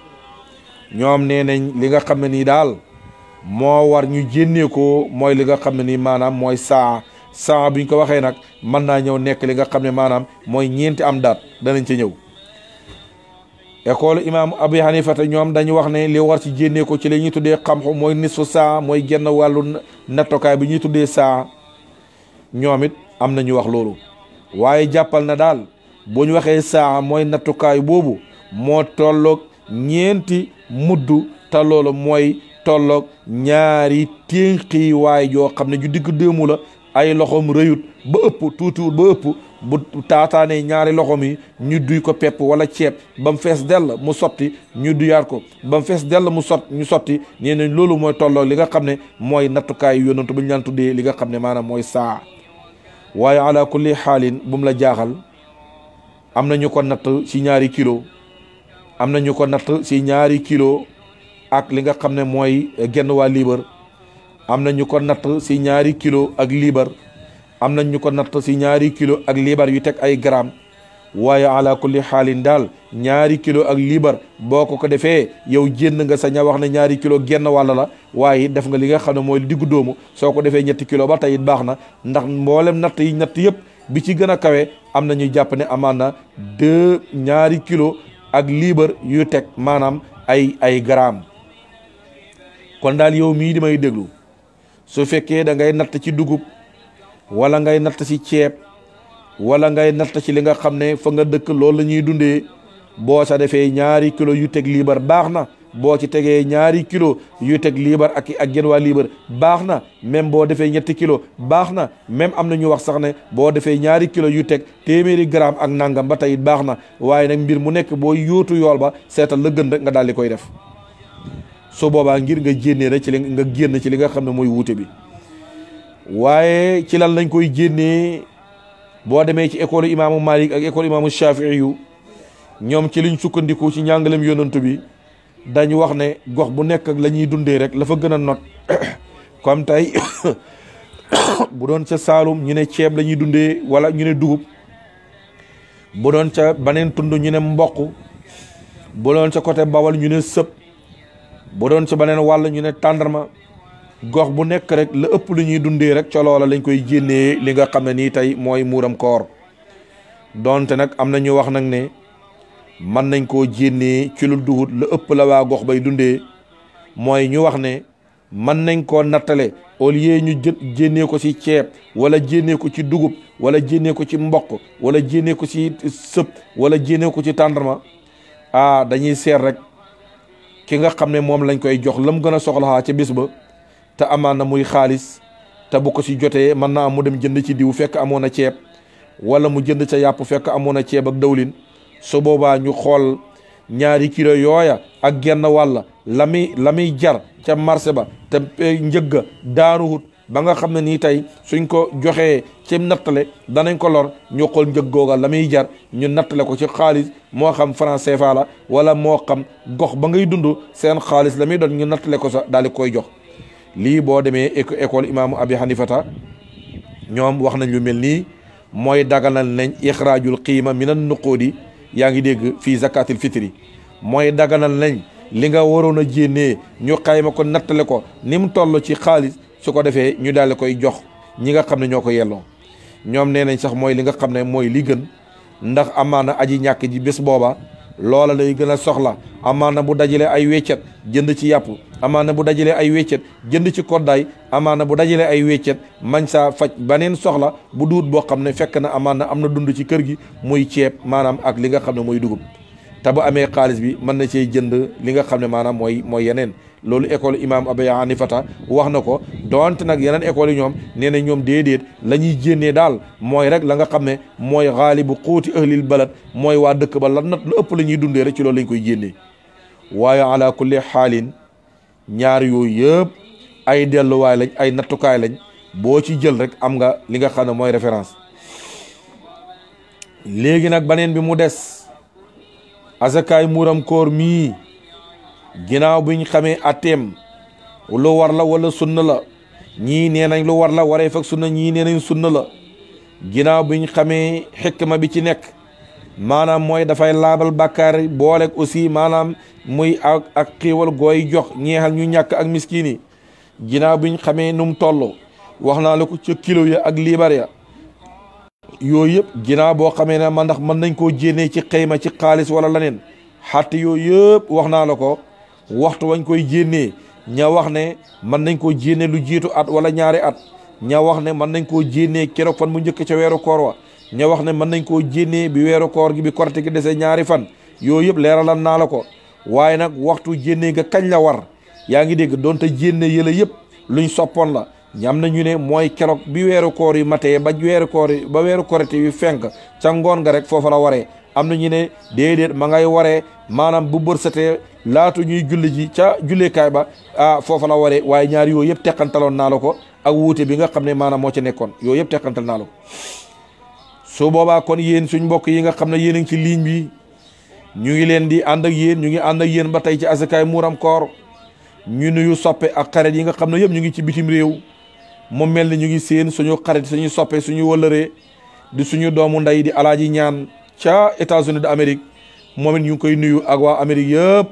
ñoom nee nañ li nga xam ne nii daal moo war ñu jénnee ko mooy li nga xam ne nii maanaam mooy saa buñ ko waxee nag mën naa ñëw nekk li nga xam ne maanaam mooy ñeenti am daat danañ ca ñëw école imam Abi Hanifata ñoom dañu wax ne li war ci jénnee ko ci li ñuy tuddee xam-xam mooy nisfu saa mooy genn wàllu nattokaay bi ñuy tuddee saa ñoom it am na ñu wax loolu waaye jàppal na daal bu ñu waxee saa mooy nattukaay boobu moo tolloog ñeenti muddu te loolu mooy tolloog ñaari ténqi waay joo xam ne ju digg déemu la ay loxom rëyut ba ëpp tuutiwut ba ëpp bu taataanee ñaari loxom yi ñu duy ko pepp wala ceeb ba mu fees dell mu sotti ñu duyaat ko ba mu fees dell ñu sotti nee nañ loolu mooy tolloog li nga xam ne mooy nattukaay yonantu bu ñu laan tuddee li nga xam ne maanaam mooy saa waaye ala kulli xaalin bu mu la jaaxal am na ñu ko natt ci ñaari kilo am na ñu ko natt ci ñaari kilo ak li nga xam ne mooy genn waa liibar am na ñu ko natt ci ñaari kilo ak liibar am na ñu ko natt ci ñaari kilo ak liibar yu teg ay gramme waaye ala kulli xaalin daal ñaari kilo ak liibar boo ko defee yow jénn nga sañ a wax ne ñaari kilo genn wàll la waaye def nga li nga xam ne mooy diggu doomu soo ko defee ñetti kilo ba tey it baax na ndax mboolem natt yi natt yëpp bi ci gën a kawe am na ñuy jàpp ne amaan na ñaari kilo ak liibar yu teg maanaam ay gramme kon daal yow mii di may déglu su fekkee da ngay natt ci dugub wala ngay natt ci ceeb wala ngay natt ci li nga xam ne fa nga dëkk loolu la ñuy dundee boo sa defee ñaari kilo yu teg liibar baax na boo ci tegee ñaari kilo yu teg liibar ak genn waa liibar baax na même boo defee ñetti kilo baax na même am na ñu wax sax ne boo defee ñaari kilo yu teg téeméeri gramme ak nangam ba tey baax na waaye nag mbir mu nekk boo yóotu yool ba seetal la gën rek nga daal di koy def su boobaa ngir nga jénnee rek ci li nga génn ci li nga xam ne mooy wuute bi waaye ci lan lañ koy jénnee boo demee ci école imaamu Malik ak école imaamu Shafii yu ñoom ci liñ sukkandiku ci njàngalem yonantu bi dañu wax ne gox bu nekk ak la ñuy dundee rek la fa gën a not comme tey bu doon ca Saalum ñu ne ceeb la ñuy dundee wala ñu ne dugub bu doon ca beneen tund ñu ne mboq bu doon ca côté Bawal ñu ne sëb bu doon ca beneen wàll ñu ne tàndarma gox bu nekk rek la ëpp lu ñuy dundee rek ca loola lañ koy génnee li nga xam ne nii tey mooy muuram koor donte nag am na ñu wax nag ne mën nañ koo jénnee ci lu duhut la ëpp la waa gox bay dundee mooy ñu wax ne mën nañ koo nattale au lieu ñu jénnee ko ci ceeb wala jénnee ko ci dugub wala jénnee ko ci mboq wala jénnee ko ci sëb wala jénnee ko ci tàndarma dañuy seet rek ki nga xam ne moom lañ koy jox lam gën a soxlaa ca bis ba te amaan na muy xaalis te bu ko ci jotee mën naa mu dem jënd ci diw fekk amoon na ceeb wala mu jënd ca yàpp fekk amoon na ceeb ak dawlin su boobaa ñu xool ñaari kilo yooya ak genn wàll la muy jar ca marché ba te njëgga daaruwut ba nga xam ne nii tey suñ ko joxee ci nattale danañ ko lor ñu xool njëg googa la muy jar ñu nattale ko ci xaalis moo xam franc CFA la wala moo xam gox ba ngay dund seen xaalis la muy doon ñu nattale ko sa daal di koy jox lii boo demee école imaamu Abi Hanifata ñoom wax nañ lu mel nii mooy daganal nañ ixraajul qiima minan nuquudi yaa ngi dégg fii zakatil fitri mooy daganal nañ li nga waroon a jénnee ñu xayma ko nattale ko ni mu toll ci xaalis su ko defee ñu daal di koy jox ñi nga xam ne ñoo ko yelloo ñoom nee nañ sax mooy li nga xam ne mooy li gën ndax amaana aji ñàkk ji bés booba loola lay gën a soxla. amaana bu dajalee ay weccet jënd ci yàpp, amaana bu dajalee ay weccet jënd ci koddaay, amaana bu dajalee ay weccet mañ saa faj baneen soxla bu duut boo xam ne fekk na amaana am na dund ci kër gi muy ceeb maanaam ak li nga xam ne mooy dugub. te bu amee xaalis bi mën na cee jënd li nga xam ne maanaam mooy yeneen. loolu école imam Abu Hanifata wax na ko. donte nag yeneen école yi ñoom nee na ñoom déedéet la ñuy génnee daal mooy rek la nga xam ne mooy xaalibu xuuti ahlil balad mooy waa dëkk ba la ëpp la ñuy dundee rek ci loolu lañ koy génnee. waaye ala kulli xaalin ñaar yooyu yëpp ay delluwaay lañ, ay nattukaay lañ. boo ci jël rek am nga li nga xam ne mooy référence. léegi nag baneen bi mu des asakaay muuram koor mii ginnaaw biñ xamee atteem lu war la wala sunna la, ñii nee nañ lu war la waree fekk sunna, ñii nee nañ sunna la. ginnaaw biñ xamee xikma bi ci nekk maanaam mooy dafay laabal bàkkaar booleeg aussi maanaam muy ak xiiwal gooy jox ñeexal ñu ñàkk ak miskin yi. ginnaaw biñ xamee nu mu toll wax naa la ko ca kilo ya ak liibar ya. yooyu yëpp ginnaaw boo xamee ne man ndax mën nañ koo jénnee ci xayma ci xaalis wala leneen xatte yooyu yëpp wax naa la ko. waxtu wañ koy jénnee ña wax ne mën nañ koo jénnee lu jiitu at wala ñaari at, ña wax ne mën nañ koo jénnee keroog fan mu njëkk ca weeru koor wa, ña wax ne mën nañ koo jénnee bi weeru koor gi bi korite gi desee ñaari fan. yooyu yëpp leeralal naa la ko. waaye nag waxtu jénnee nga kañ la war yaa ngi dégg doonte jénne yëla yëpp luñ soppoon la. ñam na ñu ne mooy keroog bi weeru koor yi matee ba weeru koor yi ba weeru korite yu fenk ca ngoon nga rek foofa la waree. am na ñu ne déedéet ma ngay waree maanaam bu bërsatee laatu ñuy julli ji ca julleekaay ba foofa la waree. waaye ñaar yooyu yëpp teqantaloon naa la ko ak wuute bi nga xam ne maanaam moo ci nekkoon. yooyu yëpp teqantal naa la ko. su boobaa kon yéen suñ mbokk yi nga xam ne yéen a ngi ci ligne bi ñu ngi leen di ànd ak yéen, ñu ngi ànd ak yéen ba tey ci asakaay muuram koor. ñu nuyu soppe ak xarit yi nga xam ne yëpp ñu ngi ci bitim réew. mu mel ni ñu ngi seen suñu xarit suñu soppe suñu wëllëree di suñu doomu ndey di alaaji ñaan ca États-Unis d'Amérique. moom it ñu ngi koy nuyu ak waa Amérique yëpp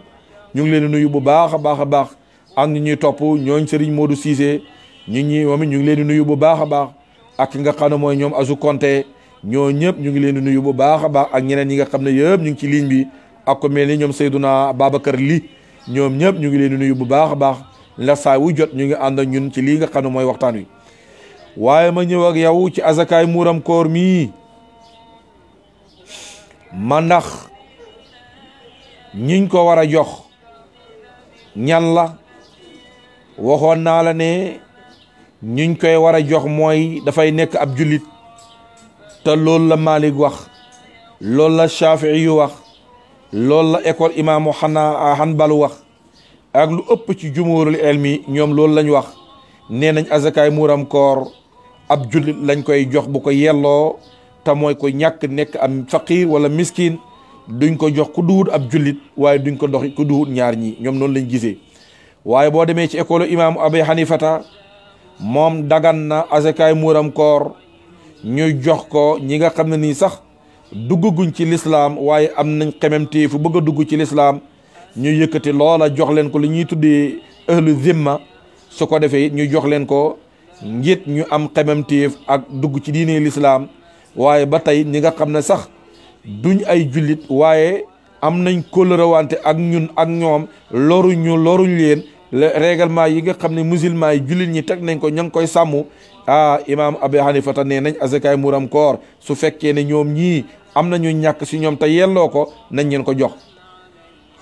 ñu ngi leen di nuyu bu baax a baax a baax. ak ñu ñuy topp ñooñ Serigne Modou Cissé moom it ñu ngi leen di nuyu bu baax a baax. ak ki nga xam ne mooy ñoom Azu Konté ñoo ñëpp ñu ngi leen di nuyu bu baax a baax. ak ñeneen ñi nga xam ne yëpp ñu ngi ci ligne bi ak ko mel ni ñoom Seydouna Babacar Li ñoom ñëpp ñu ngi leen di nuyu bu baax a baax. la saa wu jot ñu ngi ànd ak ñun ci lii nga xam ne mooy waxtaan wi. waaye ma ñëw ak yow ci asakaay muuram koor mii ma ndax ñiñ ko war a jox ñan la. waxoon naa la ne ñiñ koy war a jox mooy dafay nekk ab jullit te loolu la Malik wax, loolu la Shafii yu wax, loolu la école imaamu Hanbal wax ak lu ëpp ci jumhurul ilmi ñoom loolu lañ wax. nee nañ azakaay muuram koor ab jullit lañ koy jox bu ko yelloo te mooy ko ñàkk nekk am faqir wala miskin. duñ ko jox ku duhut ab jullit waaye duñ ko dox ku duhut ñaar ñi. ñoom noonu lañ gisee. waaye boo demee ci école imaamu Abu Hanifata moom dagan na azakaay muuram koor ñu jox ko ñi nga xam ne nii sax dugguñ ci lislaam waaye am nañ xememtee fu bëgg a dugg ci lislaam ñu yëkkati loola jox leen ko li ñuy tuddee ahlu zimma. su ko defee it ñu jox leen ko ngir ñu am xememteef ak dugg ci diine lislaam. waaye ba tey ñi nga xam ne sax duñ ay jullit waaye am nañ kóllërewante ak ñun ak ñoom loruñ leen. règlement yi nga xam ne musulman yi jullit ñi teg nañ ko ña ngi koy sàmm. imaam Abu Hanifata nee nañ azakaay muuram koor su fekkee ne ñoom ñii am nañu ñàkk si ñoom te yelloo ko nañ leen ko jox.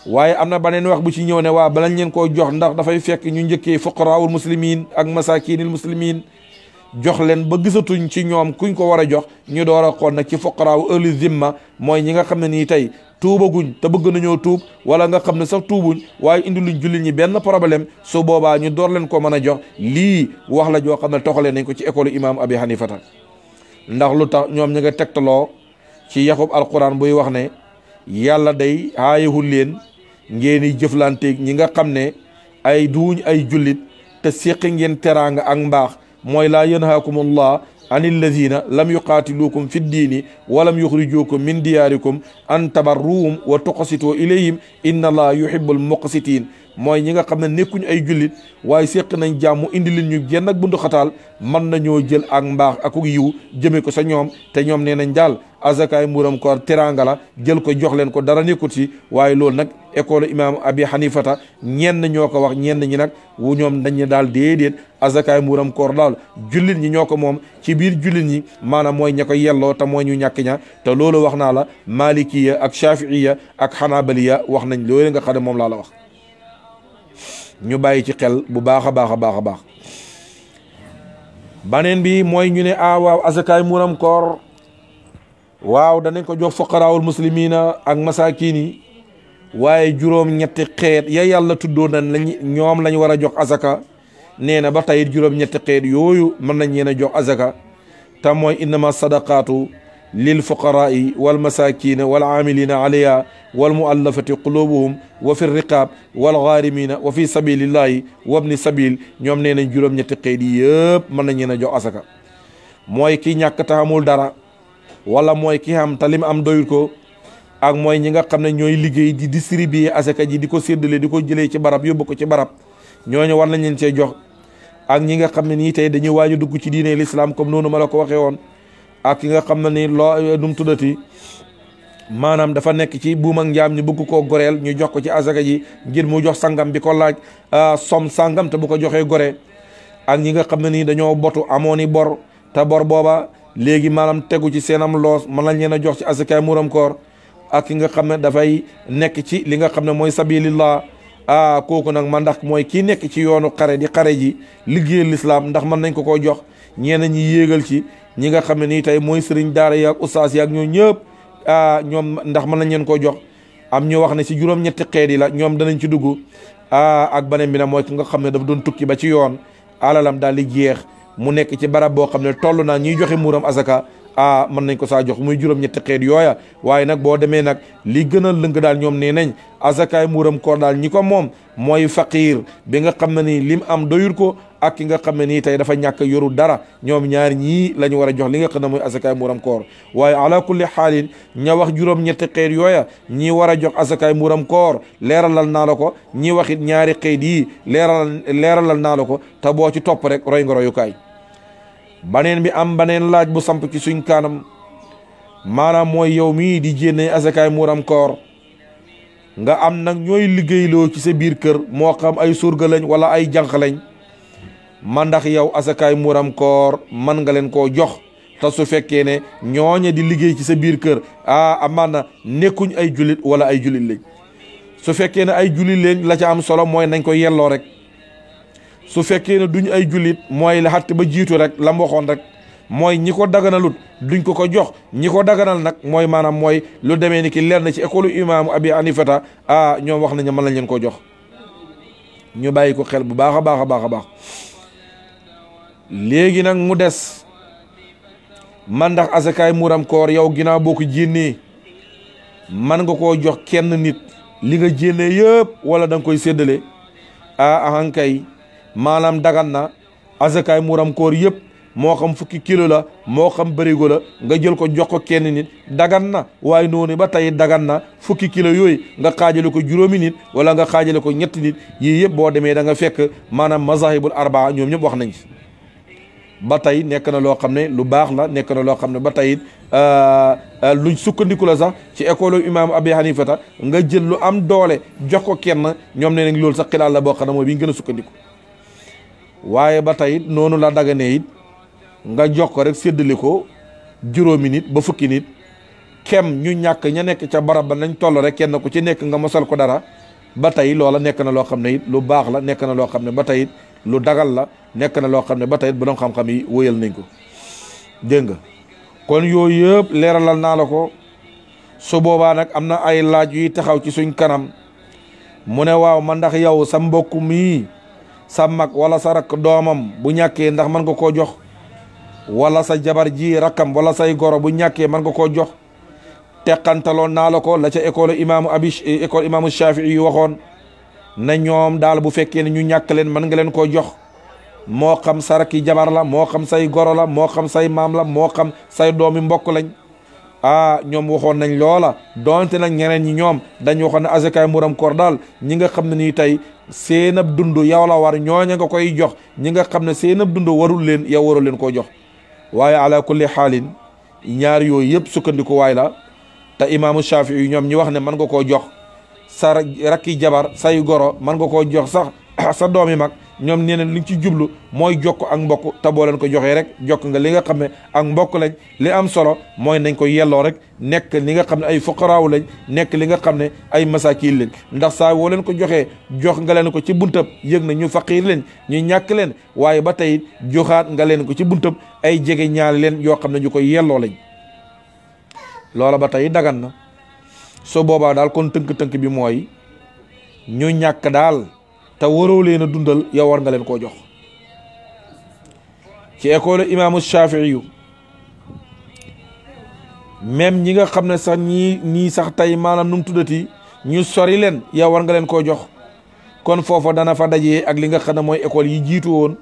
waaye am na beneen wax bu ci ñëw ne waa balañ leen koo jox ndax dafay fekk ñu njëkkee fuqaraawul muslimin ak masakinil muslimin jox leen ba gisatuñ ci ñoom kuñ ko war a jox ñu door a xool nag ci fuqaraawu ahli zimma mooy ñi nga xam ne nii tey tuubaguñ te bëgg nañoo tuub wala nga xam ne sax tuubuñ waaye indi luñ jullit ñi benn problème su boobaa ñu door leen ko mën a jox. lii wax la joo xam ne toxalee nañ ko ci école imam Abi Hanifata. ndax lu tax ñoom ñu nga tegtaloo ci yaxub alquran buy wax ne yàlla day aayewul leen ngeen di jëflanteeg ñi nga xam ne ay duuñ ay jullit te séqi ngeen teraanga ak mbaax. mooy laa yanhaakumullah an alladina lam yuqaatiluukum fi ddiini walam yuxrijuukum min diyaarikum an tabarruhum wa tuqsituu ilayhim inna allah yuhibbul muqsitiin. mooy ñi nga xam ne nekkuñu ay jullit waaye séq nañ jàmm indi leen ñu genn ak bundu xataal mën nañoo jël ak mbaax ak yiw jëme ko sa ñoom te ñoom nee nañ daal azakaay muuram koor teraanga la jël ko jox leen ko dara nekkut si waaye loolu nag école imam abi hanifata ñenn ñoo ko wax ñenn ñi nag wu ñoom dañu daal déedéet azakaay muuram koor daal jullit ñi ñoo ko moom ci biir jullit ñi maanaam mooy ña ko yelloo te mooy ñu ñàkk ña te loolu wax naa la malikiya ak shafiiya ak xanabaliya wax nañ loolu nga xam ne moom laa la wax ñu bàyyi ci xel bu baax a baax a baax a baax baneen bi mooy ñu ne waaw azakaay muuram koor waaw danañ ko jox fuqaraawul muslimina ak masakin yi waaye juróom-ñetti xeet ya yàlla tuddoo na ñoom lañ war a jox azaka nee na ba tey juróom-ñetti xeet yooyu mën nañ leen a jox azaka te mooy innama sadaqaatu lil fuqaraai wal masakina wal amilina alayha wal muallafati qulubuhum wa fi riqaab wal gaarimina wa fi sabilillahi wabni sabil ñoom nee nañ juróom-ñetti xeet yi yëpp mën nañ leen a jox azaka mooy ki ñàkk taxamul dara wala mooy ki xam te lim am doyul ko ak mooy ñi nga xam ne ñooy liggéey di distribuer asaka ji di ko séddale di ko jëlee ci barab yóbbu ko ci barab ñooñu war nañ leen see jox ak ñi nga xam ne nii tey dañuy waaju dugg ci diine l'islam comme noonu ma la ko waxee woon ak ki nga xam ne ni loo dum tuddati maanaam dafa nekk ci buum ak njaam ñu bëgg koo goreel ñu jox ko ci asaka ji ngir mu jox sangam bi ko laaj som sangam te bu ko joxee gore ak ñi nga xam ne nii dañoo botu amoon i bor te bor booba léegi maanaam tegu ci seenam loos mën nañ leen a jox ci azakaay muuram koor ak ki nga xam ne dafay nekk ci li nga xam ne mooy sabilillah kooku nag man ndax mooy kii nekk ci yoonu xare di xare ji liggéeyal lislaam ndax mën nañ ko koo jox ñeneen ñi yéegal ci ñi nga xam ne nii tey mooy sëriñ daara yaag ustaas yaag ñoo ñëpp ñoom ndax mën nañ leen koo jox am ñu wax ne ci juróom-ñetti xeet yi la ñoom danañ ci dugg ak beneen bi nag mooy ki nga xam ne dafa doon tukki ba ci yoon alalam daal di jeex mu nekk ci barab boo xam ne toll naa ñuy joxe muuram azaka mën nañ ko saa jox muy juróom-ñetti xeet yooya waaye nag boo demee nag li gën a lëng daal ñoom nee nañ azakaay muuram koor daal ñi ko moom mooy faqiir bi nga xam ne nii lim am doyul ko ak ki nga xam ne nii tey dafa ñàkk yoru dara ñoom ñaar ñii la ñu war a jox li nga xam ne mooy azakaay muuram koor waaye ala kulli xaalin ña wax juróom-ñetti xeet yooya ñii war a jox azakaay muuram koor leeralal naa la ko ñi waxit ñaari xeet yi leeralal naa la ko te boo ci topp rek roy nga royukaay baneen bi am baneen laaj bu samp ci suñ kanam maanaam mooy yow mii di jénne azakaay muuram koor nga am nag ñooy liggéeyloo ci sa biir kër moo xam ay surga lañ wala ay jànq lañ man ndax yow azakaay muuram koor man nga leen koo jox te su fekkee ne ñooñe di liggéey ci sa biir kër amaan na nekkuñ ay jullit wala ay jullit lañ su fekkee ne ay jullit lañ la ca am solo mooy nañ ko yelloo rek su fekkee ne duñ ay jullit mooy la xatte ba jiitu rek la mu waxoon rek mooy ñi ko daganalut duñ ko ko jox ñi ko daganal nag mooy maanaam mooy lu demee ni ki leer na ci école imaamu abi hanifata ñoom wax nañu mën lañ leen ko jox ñu bàyyi ko xel bu baax a baax a baax a baax léegi nag mu des man ndax azakaay muuram koor yow ginnaaw boo ko jénnee man nga koo jox kenn nit li nga jénnee yëpp wala da nga koy séddale ahankay maanaam dagan na azakaay muuram koor yëpp moo xam fukki kilo la moo xam bërigo la nga jël ko jox ko kenn nit dagan na waaye noonu ba tey dagan na fukki kilo yooyu nga xaajale ko juróomi nit wala nga xaajale ko ñetti nit yii yëpp boo demee da nga fekk maanaam mazahibul arbaa ñoom ñëpp wax nañ ci ba tey nekk na loo xam ne lu baax la nekk na loo xam ne ba tey luñ sukkandiku la sax ci école imam abi hanifata nga jël lu am doole jox ko kenn ñoom ne nañ loolu sax xilaal la boo xam ne mooy bi ñu gën a sukkandiku waaye ba tey noonu la daganee it nga jox ko rek séddale ko juróomi nit ba fukki nit kem ñu ñàkk ña nekk ca barab ba nañ toll rek kenn ku ci nekk nga mosal ko dara ba tey loola nekk na loo xam ne it lu baax la nekk na loo xam ne ba tey it lu dagal la nekk na loo xam ne ba tey it borom xam-xam yi wóyal nañ ko dégg nga kon yooyu yëpp leeralal naa la ko su boobaa nag am na ay laaj yuy taxaw ci suñ kanam mu ne waaw man ndax yow sa mbokk mii sa mag wala sa rakk doomam bu ñàkkee ndax mën nga koo jox wala sa jabar ji rakkam wala say goro bu ñàkkee mën nga koo jox teqantaloon naa la ko la ca école imaamu Shafii yu waxoon na ñoom daal bu fekkee ne ñu ñàkk leen mën nga leen koo jox moo xam sa rakki jabar la moo xam say goro la moo xam say maam la moo xam say doomi mbokk lañ ñoom waxoon nañ loola donte nag ñeneen ñi ñoom dañ waxoon ne asakaay muram koor daal ñi nga xam ne nii tey seen ab dund yow la war ñooña nga koy jox ñi nga xam ne seen ab dund warul leen yow warul leen koo jox waaye ala kulli xaalin ñaar yooyu yëpp sukkandiku waay la te imaamu Shafii yi ñoom ñi wax ne mën nga koo jox sa rakki jabar say goro mën nga koo jox sax sa doomi mag ñoom nee na liñ ci jublu mooy jokk ak mbokk te boo leen ko joxee rek jokk nga li nga xam ne ak mbokk lañ li am solo mooy nañ ko yelloo rek nekk li nga xam ne ay fuqaraaw lañ nekk li nga xam ne ay masaakiin lañ ndax saa woo leen ko joxee jox nga leen ko ci buntab yëg na ñu faqiir leen ñu ñàkk leen waaye ba tey joxaat nga leen ko ci buntab ay jege ñaali leen yoo xam ne ñu ko yelloo lañ loola ba tey dagan na soo boobaa daal kon tënk-tënk bi mooy ñu ñàkk daal te waroo leen a dundal yow war nga leen koo jox ci école imaamu Shafii yu même ñi nga xam ne sax ñii sax tey maanaam nu mu tuddati ñu sori leen yow war nga leen koo jox kon foofa dana fa dajee ak li nga xam ne mooy école yi jiitu woon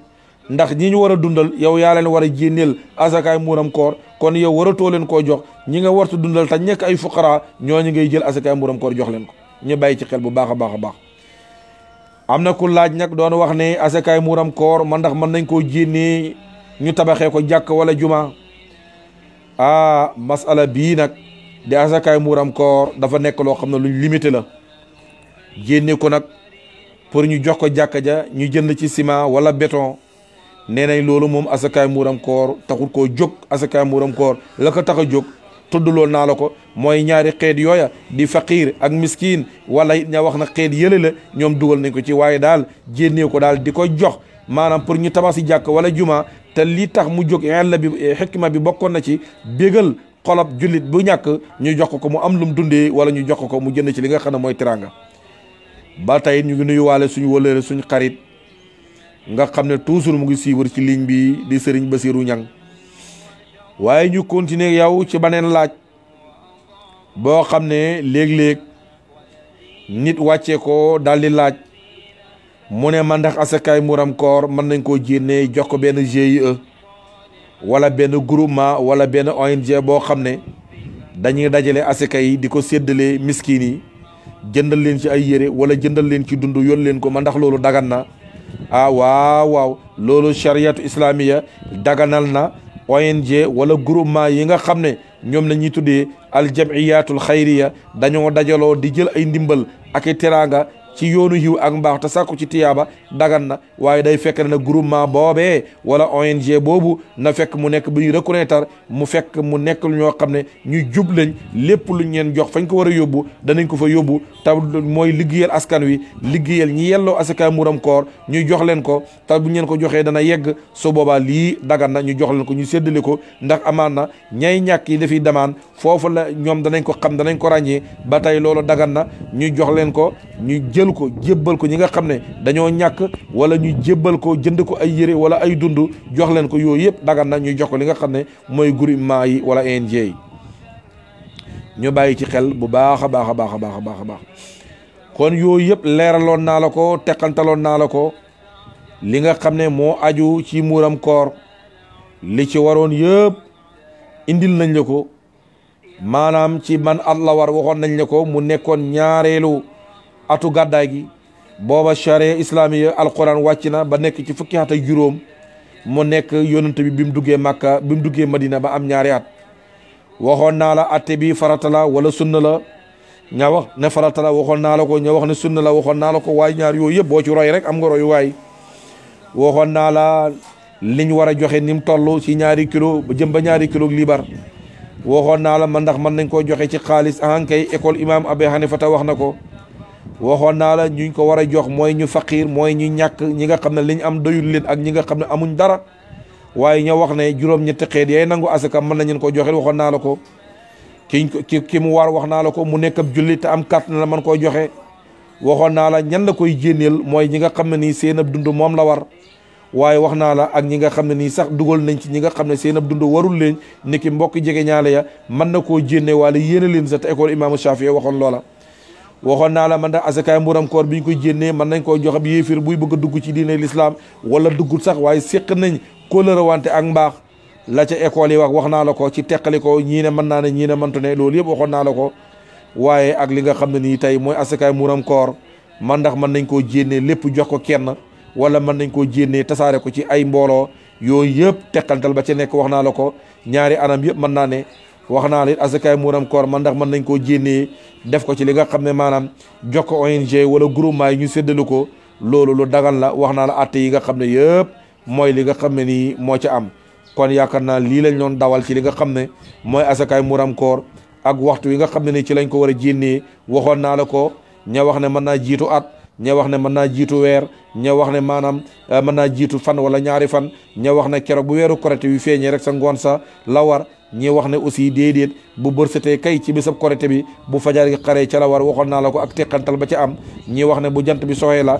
ndax ñi ñu war a dundal yow yaa leen war a jénneel asakaay muuram koor kon yow waratoo leen koo jox ñi nga wartu dundal te nekk ay fuqara ñooñu ngay jël asakaay muuram koor jox leen ko ñu bàyyi ci xel bu baax a baax a baax. am na ku laaj nag doon wax ne asakaay muuram koor man ndax mën nañ koo jénnee ñu tabaxee ko jàkk wala juma masala bii nag di asakaay muuram koor dafa nekk loo xam ne luñ limité la jénne ko nag pour ñu jox ko jàkka ja ñu jënd ci ciment wala béton nee nañ loolu moom asakaay muuram koor taxul koo jóg asakaay muuram koor la ko tax a jóg tuddlool naa la ko mooy ñaari xeet yooya di faqiir ak miskin wala it ña wax na xeet yële la ñoom dugal nañ ko ci waaye daal jénnee ko daal di ko jox maanaam pour ñu tabax si jàkk wala juma te li tax mu jóg yàlla bi xikma bi bokkoon na ci bégal xolob jullit bu ñàkk ñu jox ko mu am lum dundee wala ñu jox ko mu jënd ci li nga xam ne mooy tiranga ba tey ñu ngi nuyuwaale suñu wëlëre suñu xarit nga xam ne toujours mu ngi suivre ci ligne bi di Serigne Bassirou Niang waaye ñu continuer yow ci beneen laaj boo xam ne léeg-léeg nit wàccee ko daal di laaj mu ne man ndax asakaay muuram koor mën nañ koo jénnee jox ko benn GIE wala benn groupement wala benn ONG boo xam ne dañuy dajale asaka yi di ko séddale miskin yi jëndal leen ci ay yére wala jëndal leen ci dund yoon leen ko man ndax loolu dagan na waaw loolu chariatu islamiya daganal na ONG wala groupement yi nga xam ne ñoom la ñuy tuddee aljamiyatul xayriya dañoo dajaloo di jël ay ndimbal ak i teraanga ci yoonu yiw ak mbaax te sàkku ci tiyaaba dagan na waaye day fekk ne na groupement boobee wala ONG boobu na fekk mu nekk bu ñu reconnaître mu fekk mu nekk lu ñoo xam ne ñu jub lañ lépp luñ leen jox fañ ko war a yóbbu danañ ko fa yóbbu te mooy liggéeyal askan wi liggéeyal ñi yelloo asakaay muuram koor ñu jox leen ko te buñ leen ko joxee dana yegg su boobaa lii dagan na ñu jox leen ko ñu séddale ko ndax amaan na ñay ñàkk yi dafiy demaan foofu la ñoom danañ ko xam danañ ko ràññee ba tey loolu dagan na ñu jox leen ko ñu jël ko jébbal ko ñi nga xam ne dañoo ñàkk wala ñu jébbal ko jënd ko ay yére wala ay dund jox leen ko yooyu yëpp dagan na ñu jox ko li nga xam ne mooy groupement yi wala ONG yi ñu bàyyi ci xel bu baax a baax a baax a baax a baax a baax kon yooyu yëpp leeraloon naa la ko teqantaloon naa la ko li nga xam ne moo aju ci muuram koor li ci waroon yëpp indil nañ la ko maanaam ci man at la war waxoon nañ la ko mu nekkoon ñaareelu atu gàddaay gi booba charia islamiya alquran wàcc na ba nekk ci fukki at ak juróom mu nekk yonent bi mu duggee Makka bi mu duggee Madina ba am ñaari at waxoon naa la atte bi farata la wala sunna la ña wax ne farata la waxoon naa la ko ña wax ne sunna la waxoon naa la ko waaye ñaar yooyu yëpp boo ci roy rek am nga roy waay waxoon naa la liñ war a joxe ni mu toll ci ñaari kilo ba jëm ba ñaari kilo liibar waxoon naa la man ndax mën nañ koo joxe ci xaalis ahankay école imam Abi Hanifa wax na ko waxoon naa la ñuñ ko war a jox mooy ñu faqiir mooy ñu ñàkk ñi nga xam ne liñ am doyul leen ak ñi nga xam ne amuñ dara waaye ña wax ne juróom-ñetti xeet yaay nangu asaka mën nañu ko joxe waxoon naa la ko ki mu war wax naa la ko mu nekk ab jullit te am kàttan la mën koo joxe waxoon naa la ñan la koy jénneel mooy ñi nga xam ne nii seen ab dund moom la war waaye wax naa la ak ñi nga xam ne nii sax dugal nañ ci ñi nga xam ne seen ab dund warul leen ni ki mbokk jege ñaale ya mën na koo jénne wala yéene leen sa te école imaamu Shafii waxoon loola waxoon naa la man da asakaay muuram koor bi ñu koy jénnee mën nañ koo jox ab yéefir buy bëgg a dugg ci diine l'islam wala duggul sax waaye séq nañ kóllëre wante ak mbaax la ca école yi wax naa la ko ci teqali ko ñii ne mën naa ne ñii ne mëntu ne loolu yëpp waxoon naa la ko waaye ak li nga xam ne nii tey mooy asakaay muuram koor man ndax mën nañ koo jénnee lépp jox ko kenn wala mën nañ koo jénnee tasaare ko ci ay mbooloo yooyu yëpp teqantal ba ca nekk wax naa la ko ñaari anam yëpp mën naa ne wax naa la it asakaay muuram koor man ndax mën nañ koo jénnee def ko ci li nga xam ne maanaam jox ko ONG wala groupement yi ñu séddalu ko loolu lu dagan la wax naa la atte yi nga xam ne yëpp mooy li nga xam ne nii moo ca am kon yaakaar naa lii lañ doon dawal ci li nga xam ne mooy asakaay muuram koor ak waxtu wi nga xam ne ni ci lañ ko war a jénnee waxoon naa la ko ña wax ne mën naa jiitu at ña wax ne mën naa jiitu weer ña wax ne maanaam mën naa jiitu fan wala ñaari fan ña wax ne keroog bu weeru korité wi feeñee rek sa ngoon sa la war ñi wax ne aussi déedéet bu bërsëtee kay ci bisab korité bi bu fajar gi xaree ca la war waxoon naa la ko ak teqantal ba ci am ñi wax ne bu jant bi soxee la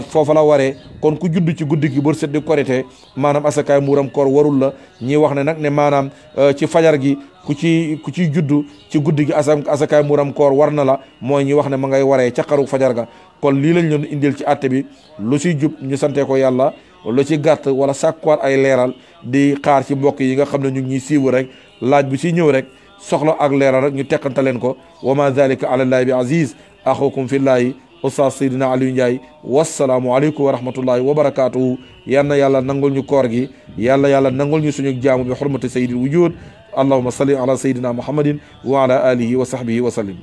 foofa la waree kon ku judd ci guddi gi bërsët di korité maanaam asakaay muuram koor warul la ñi wax ne nag ne maanaam ci fajar gi ku ciy juddu ci guddi gi asakaay muuram koor war na la mooy ñi wax ne ma ngay waree ca xaru fajar ga kon lii lañ leen indil ci àtte bi lu ci jub ñu sante ko yàlla lu ci gàtt wala sàkkuwaat ay leeral di xaar ci mbokk yi nga xam ne ñu ngi ñuy siiwu rek laaj bu ci ñëw rek soxla ak leeral rek ñu teqante leen ko wa ma zalika ala llahi bi aziz axukum fillahi Oustaz Seydina Aliou Ndiaye wassalaamu aleykum wa rahmatullahi wa barakatuhu yal na yàlla nangul ñu koor gi yàlla nangul ñu suñu jaamu bi xurmati sayyidil wujud allahumma salli ala sayyidina muhammadin wa ala alihi wa sahbihi wa sallim